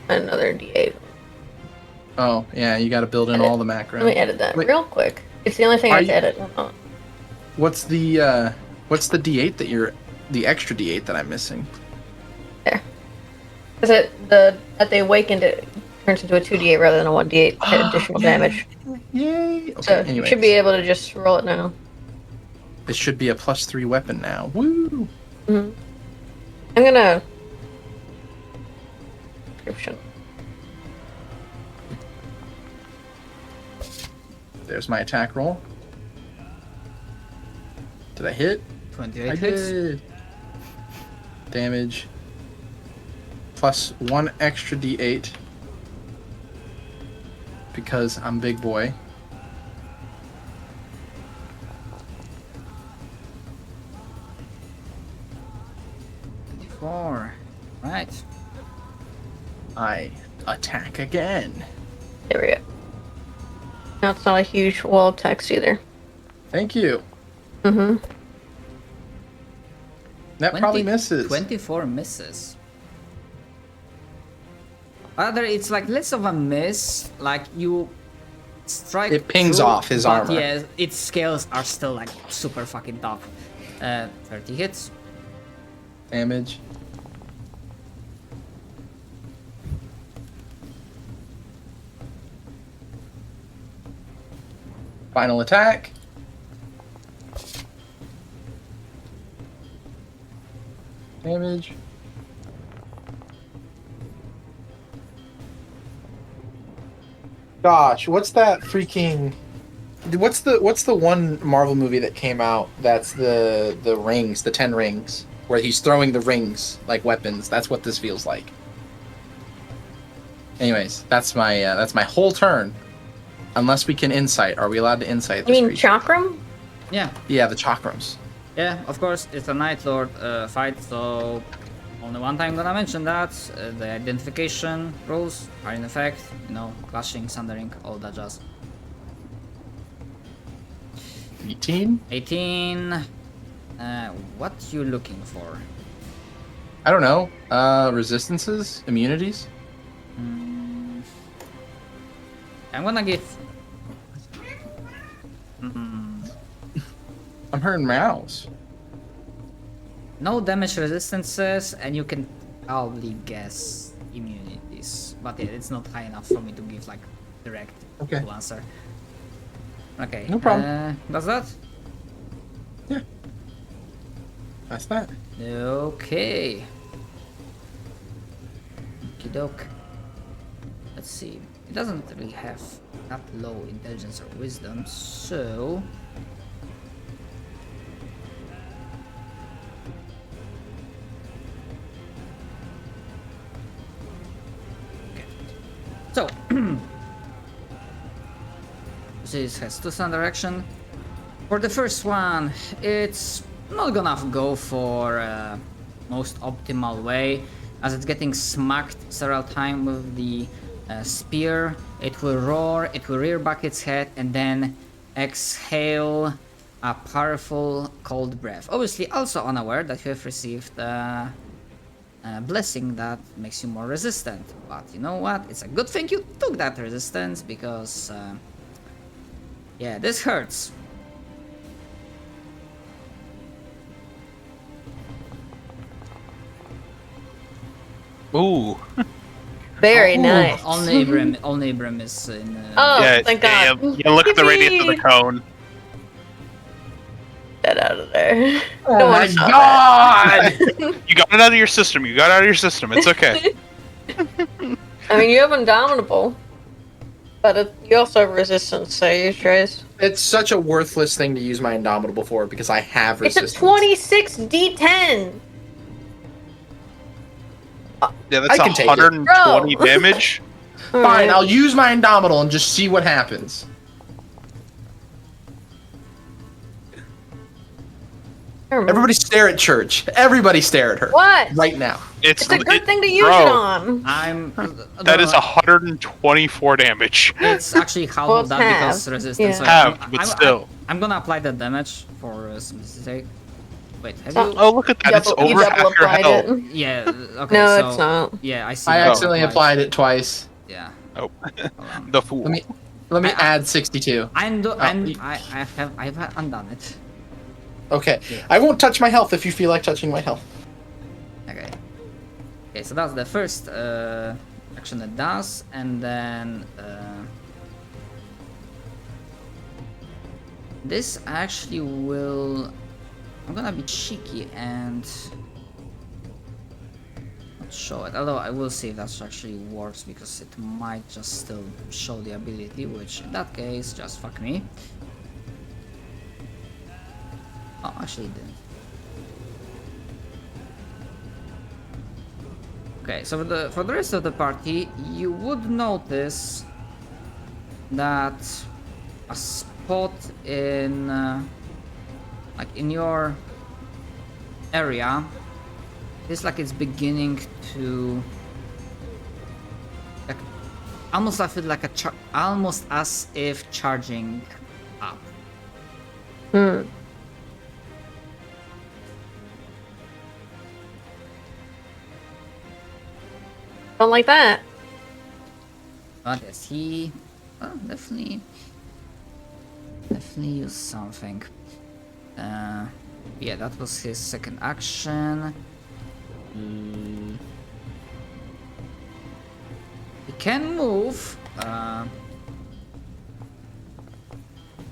another d8. Oh, yeah, you got to build in all the macros. Let me edit that Wait. real quick. It's the only thing I Are have to you- edit. Hold on. What's the D8 that you're the extra D8 that I'm missing? Is it that they awakened it turns into a 2d8 rather than a 1d8 additional damage? Yay! Okay, So you anyways. should be able to just roll it now. It should be a +3 weapon now. Woo! I'm gonna description. There's my attack roll. Did I hit? 28 I hits. did. Damage. +1 extra D8. Because I'm big boy. Four. Right. I attack again. There we go. Now it's not a huge wall of text either. Thank you. Mm-hmm. That 20 probably misses. 24 misses. Rather, it's like less of a miss, like you strike. It pings through, off his but armor. yeah, its scales are still like super fucking tough. 30 hits. Damage. Final attack. Damage. Gosh, what's that freaking? What's the one Marvel movie that came out? That's the rings, the 10 rings, where he's throwing the rings like weapons. That's what this feels like. Anyways, that's my whole turn. Unless we can insight, are we allowed to insight You this mean creature? chakram? Yeah, Yeah, the chakrams. yeah, of course, it's a Night Lord fight, so only one time gonna mention that. The identification rules are in effect, you know, clashing, sundering, all that jazz. 18. 18. What you looking for? I don't know. Resistances, immunities. I'm gonna give. I'm hearing mouse. No damage resistances, and you can probably guess immunities. But yeah, it's not high enough for me to give like direct Okay. full answer. Okay. No problem. Does that? That's that. Okay. Okie doke. Let's see. It doesn't really have that low intelligence or wisdom, so. So, this has two sound direction. For the first one, it's not gonna go for most optimal way, as it's getting smacked several times with the spear. It will roar, it will rear back its head, and then exhale a powerful cold breath. Obviously, also unaware that you have received blessing that makes you more resistant, but you know what, it's a good thing you took that resistance, because yeah, this hurts. Ooh. Very Ooh, nice. only Ibram is in Oh, yeah, thank yeah, God. you look at the radius of the cone. Get out of there. Oh Don't my wanna saw god! You got it out of your system. You got it out of your system. It's okay. I mean, you have Indomitable, but you also have Resistance, so use Trace. It's such a worthless thing to use my Indomitable for because I have It's resistance. a 26 D10! Yeah, that's I can take it. 120 Bro. damage. Fine, I'll use my Indomitable and just see what happens. Everybody stare at Church. Everybody stare at her. What? Right now. It's a good thing to use bro, it on. That is 124 damage. It's actually half Well, of it's that half. because resistance. Yeah. So Half, but still. I'm gonna apply the damage for simplicity sake. Wait, have Oh. you? Oh, look at that. It's You over half your applied health. it. Yeah. Okay. No, so, it's not. Yeah, I see. I that accidentally applied it twice. Yeah. Oh, Hold on. the fool. Let me I- add 62. I have undone it. Okay. Yeah. I won't touch my health if you feel like touching my health. Okay. Okay, so that's the first action it does, and then this actually will. I'm gonna be cheeky and not show it. Although I will see if that actually works because it might just still show the ability, which in that case, just fuck me. Oh, actually it didn't. Okay, so for the rest of the party, you would notice that a spot in like in your area is like it's beginning to like almost I feel like almost as if charging up. Don't like that. But yes, he definitely used something. Yeah, that was his second action. He can move,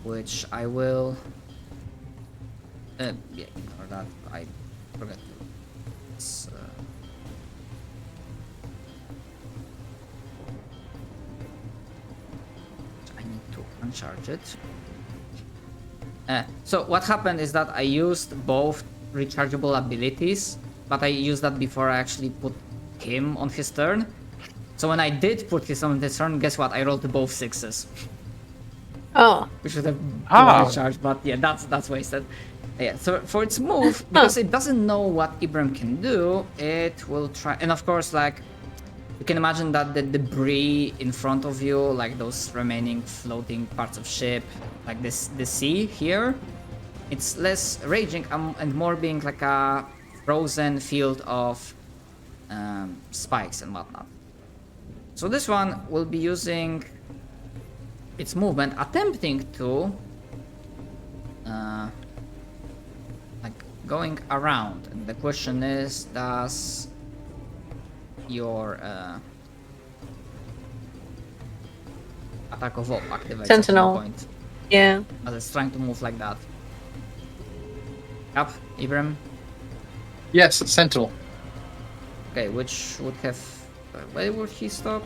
which I will. Yeah, ignore that. I forgot. It's, I need to uncharge it. So what happened is that I used both rechargeable abilities, but I used that before I actually put him on his turn. So when I did put him on his turn, guess what? I rolled both sixes, Oh. which would have Ah. recharged. But yeah, that's wasted. Yeah. So for its move, because it doesn't know what Ibram can do, it will try. And of course, like you can imagine that the debris in front of you, like those remaining floating parts of ship, like the sea here, it's less raging and more being like a frozen field of spikes and whatnot. So this one will be using its movement, attempting to like going around. And the question is, does your attack of op activate Sentinel. at some point? Yeah. As it's trying to move like that. Up, Ibram. Yes, Sentinel. Okay, which would have. Where would he stop?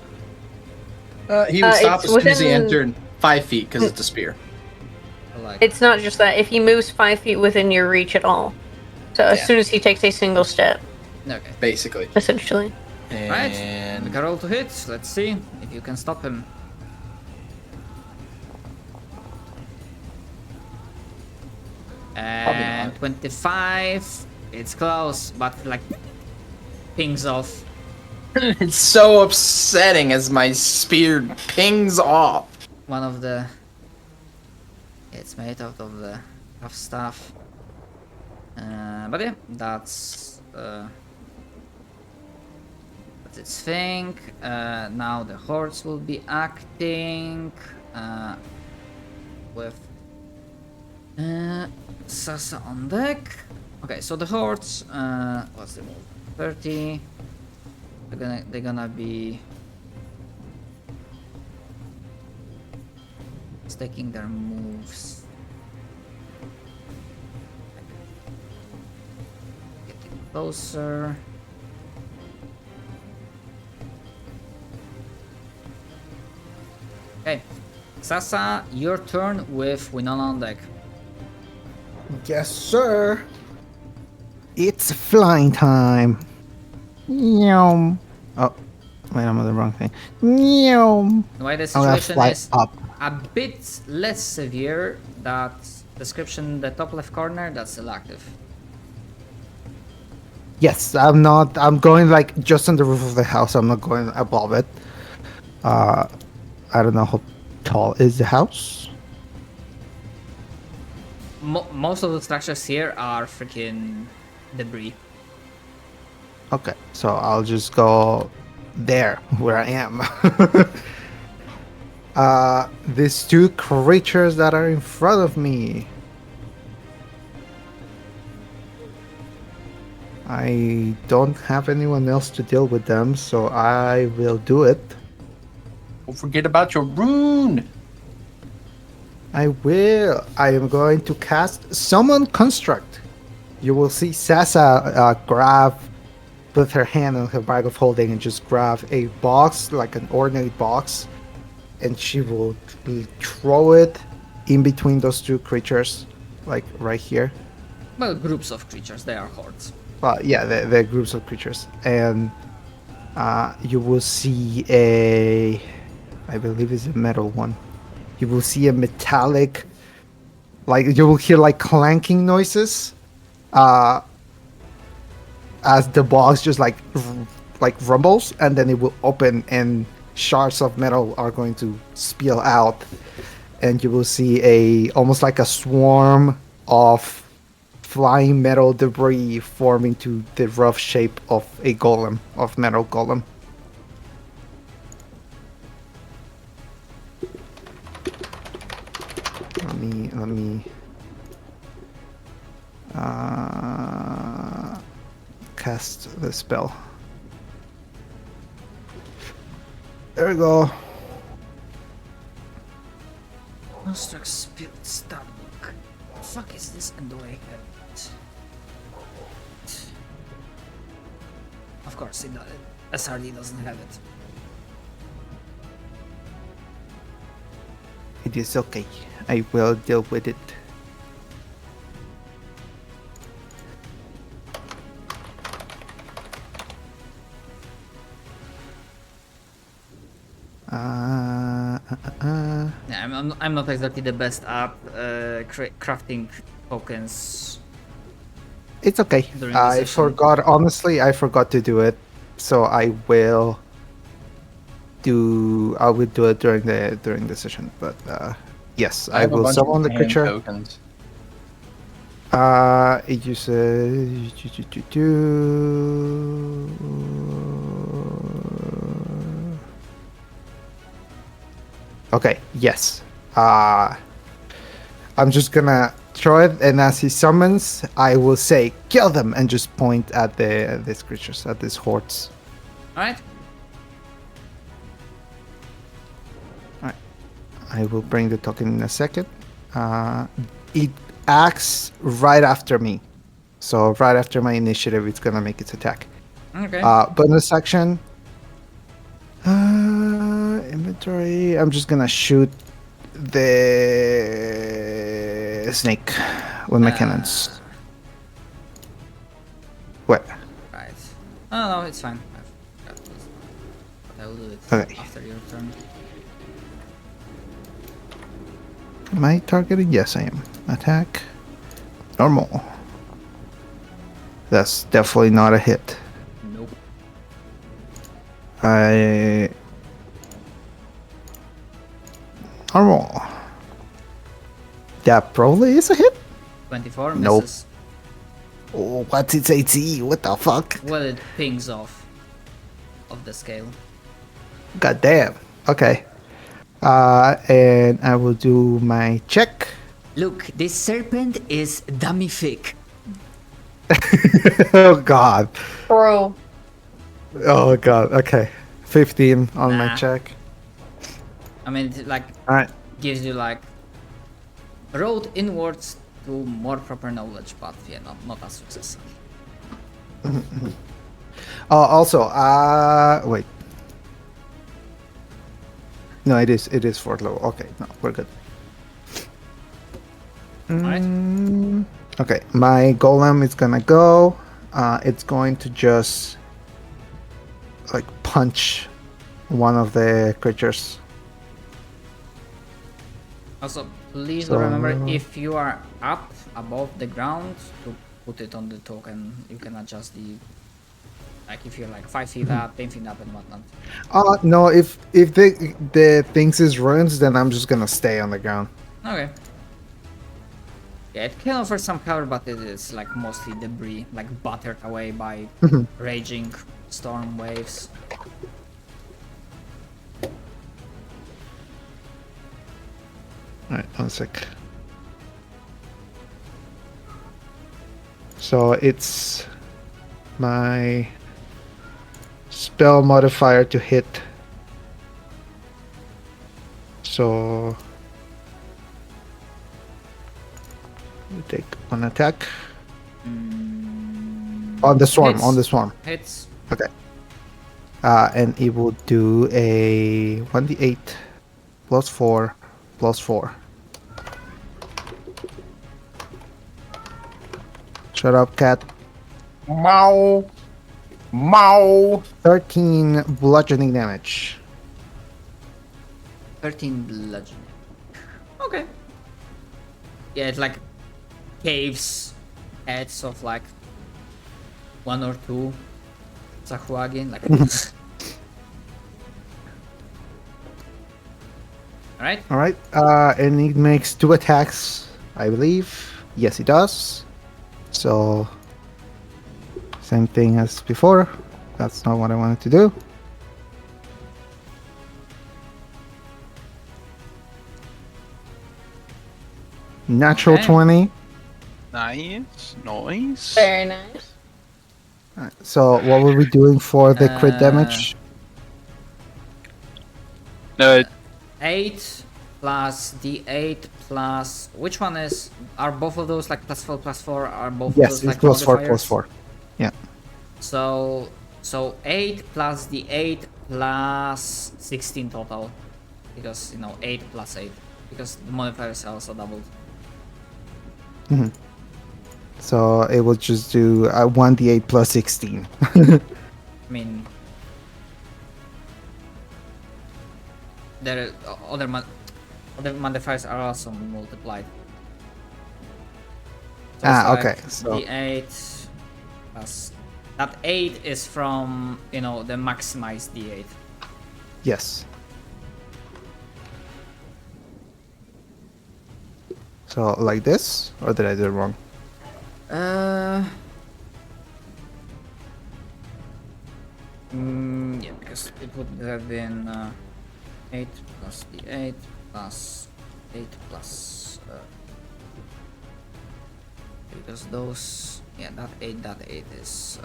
He would stop it's as soon as he within- entered 5 feet because it's a spear. Like, It's not just that. If he moves 5 feet within your reach at all. So as Yeah. soon as he takes a single step, okay. Basically. essentially. Right. And Make a roll to hit. Let's see if you can stop him. And not. 25. It's close, but like pings off. it's so upsetting as my spear pings off. One of the. It's made out of the tough stuff. But yeah, that's its thing. Now the hordes will be acting with Sasa on deck. Okay, so the hordes. What's the move? 30. They're gonna be taking their moves. Getting closer. Okay, Sasa, your turn with Winona on deck. Yes, sir. It's flying time. Meow. Oh, wait, I'm on the wrong thing. Meow. The way the I'm gonna situation fly is up. a bit less severe. That description, the top left corner, that's still active. Yes, I'm not. I'm going like just on the roof of the house. I'm not going above it. I don't know how tall is the house. Most of the structures here are freaking debris. Okay, so I'll just go there where I am. These two creatures that are in front of me. I don't have anyone else to deal with them, so I will do it. Don't forget about your rune. I will. I am going to cast Summon Construct. You will see Sasa grab with her hand on her bag of holding and just grab a box, like an ordinary box, and she will throw it in between those two creatures, like right here. Well, groups of creatures, they are hordes. Well, yeah, they're groups of creatures, and you will see a, I believe it's a metal one. You will see a metallic, like you will hear like clanking noises, as the box just like rumbles, and then it will open, and shards of metal are going to spill out, and you will see a almost like a swarm of flying metal debris form into the rough shape of a golem, of metal golem. Let me cast the spell. There we go. Construct Spirit Star Book. What the fuck is this, and do I have it? Of course, SRD doesn't have it. It is okay. I will deal with it. Yeah, I'm not exactly the best at crafting tokens. It's okay. During the I session. forgot. Honestly, I forgot to do it. So I will do. I will do it during the session. But yes, I have a will bunch summon of the hand creature. Tokens. It uses. Okay. Yes. I'm just gonna throw it, and as he summons, I will say, "Kill them," and just point at these creatures, at these hordes. Alright? Alright. I will bring the token in a second. It acts right after me. So right after my initiative, it's gonna make its attack. Okay. Bonus action. Inventory. I'm just gonna shoot the snake with my cannons. What? Right. Oh, no, it's fine. I've got this. But I will do it Okay. after your turn. Am I targeting? Yes, I am. Attack. Normal. That's definitely not a hit. Nope. Normal. That probably is a hit. 24 Nope. misses. Oh, what's its AC? What the fuck? Well, it pings off of the scale. God damn. Okay. And I will do my check. Look, this serpent is dummific. Oh god. Bro. Oh god. Okay. 15 on my Nah. check. I mean, it like Alright. gives you like road inwards to more proper knowledge, but yeah, not a success. Also, wait. No, it is fourth level. Okay, no, we're good. Alright. Okay, my golem is gonna go. It's going to just like punch one of the creatures. Also, please So- remember, if you are up above the ground, to put it on the token, you can adjust the, like if you're like 5 feet up, 10 feet up, and whatnot. No, if the things is ruins, then I'm just gonna stay on the ground. Okay. Yeah, it can offer some cover, but it is like mostly debris, like battered away by raging storm waves. Alright, 1 sec. So it's my spell modifier to hit. So you take 1 attack on the swarm. Hits. On the swarm. Hits. Okay. And it will do a 1d8 plus 4 plus 4. Shut up, cat. Mow. Mow. 13 bludgeoning damage. 13 bludgeoning. Okay. Yeah, it like caves heads of like 1 or 2 Zahuagin, like. Alright. Alright, and it makes 2 attacks, I believe. Yes, it does. So, same thing as before. That's not what I wanted to do. Natural Okay. 20. Nice. Nice. Very nice. Alright, so, what were we doing for the crit damage? No, 8 plus D8 plus which one is? Are both of those like plus 4 plus 4? Are both of Yes, those it's like plus 4 modifiers? plus 4. Yeah. So 8 plus D8 plus 16 total, because 8 plus 8, because the modifiers are also doubled. So, it will just do 1d8 plus 16. I mean, there are other modifiers are also multiplied. So it's Okay. like So, D8 plus that 8 is from the maximized D8. yes. So, like this? Or did I do it wrong? Yeah, because it would have been 8 plus D8 plus 8 plus because those, yeah, that 8 is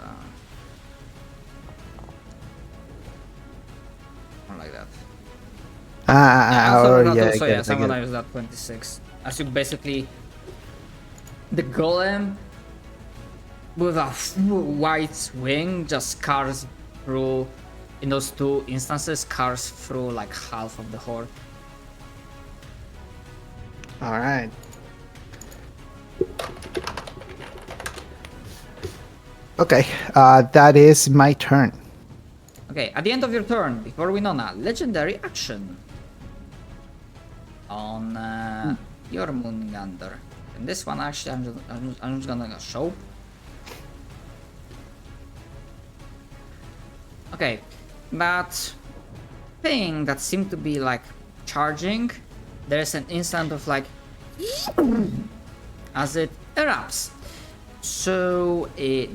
more like that. Yeah, I So get yeah, it, I get it. sometimes that 26. As you basically, the golem with a white wing just cars through, in those 2 instances, cars through like half of the horde. Alright. Okay, that is my turn. Okay, at the end of your turn, before Winona, legendary action on your Moongander. And this one actually, I'm just gonna show. Okay, that thing that seemed to be like charging, there's an instant of like as it erupts. So,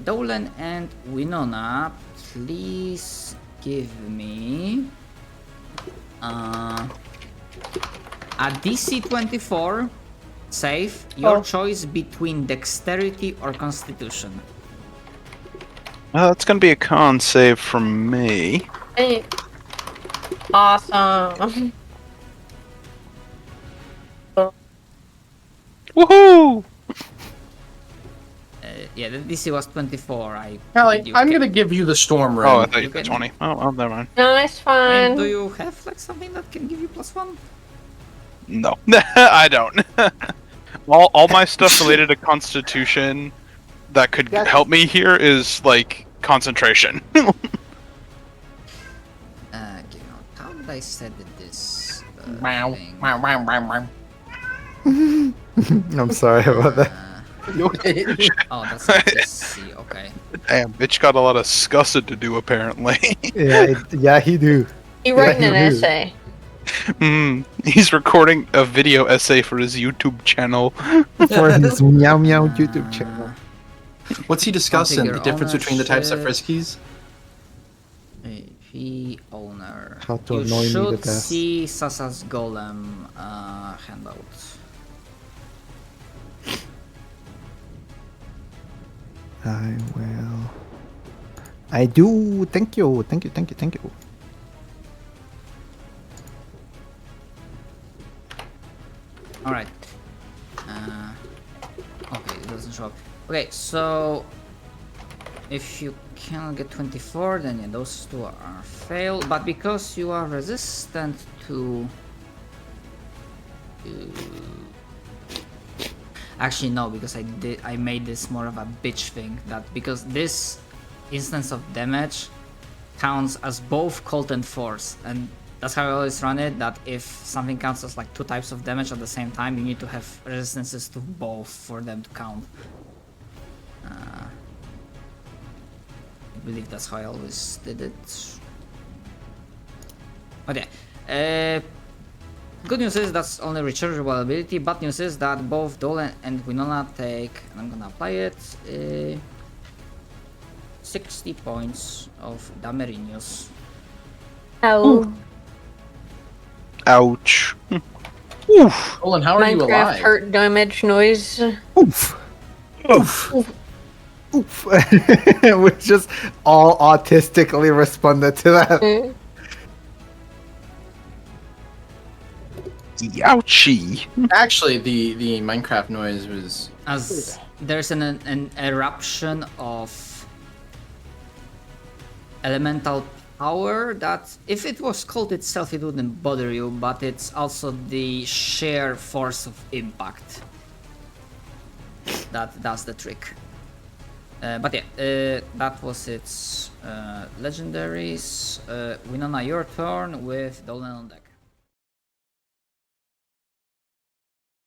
Dolan and Winona, please give me a DC 24 save, your choice between dexterity or constitution. That's gonna be a con save from me. Hey. Awesome. Woohoo! Yeah, the DC was 24. Kelly, you I'm ca- gonna give you the storm ring. Oh, I thought you You said can- 20. Oh, never mind. No, it's I mean, fine. do you have like something that can give you +1? No, I don't. all my stuff related to Constitution that could help me here is like concentration. How did I set this? Wow, Thing? wow, wow, wow, wow. I'm sorry about that. Oh, that's a DC. Okay. Damn, bitch got a lot of scussing to do apparently. Yeah, he do. You writing an he do. essay? He's recording a video essay for his YouTube channel. For his meow meow YouTube channel. What's he discussing? Configure The difference between the types of ownership. friskies? AP owner. How to You annoy me the should best. see Sasa's Golem handout. I will. I do. Thank you. Thank you. Thank you. Thank you. Alright. Okay, it doesn't show up. Okay, so if you cannot get 24, then yeah, those two are failed. But because you are resistant to... Actually, no, because I made this more of a bitch thing. That because this instance of damage counts as both cold and force, and that's how I always run it, that if something counts as like two types of damage at the same time, you need to have resistances to both for them to count. I believe that's how I always did it. Okay. Good news is that's only rechargeable ability. Bad news is that both Dolan and Winona take, and I'm gonna apply it, 60 points of Damerinius. Oh, Ouch. Oof. Olin, how are you Minecraft alive? hurt damage noise. Oof. Oof. Oof. We just all autistically responded to that. Mm. Ouchie. Actually, the Minecraft noise was As there's an eruption of elemental power that if it was cold itself it wouldn't bother you, but it's also the sheer force of impact that does the trick. But yeah, that was its legendaries. Winona, your turn with Dolan on deck.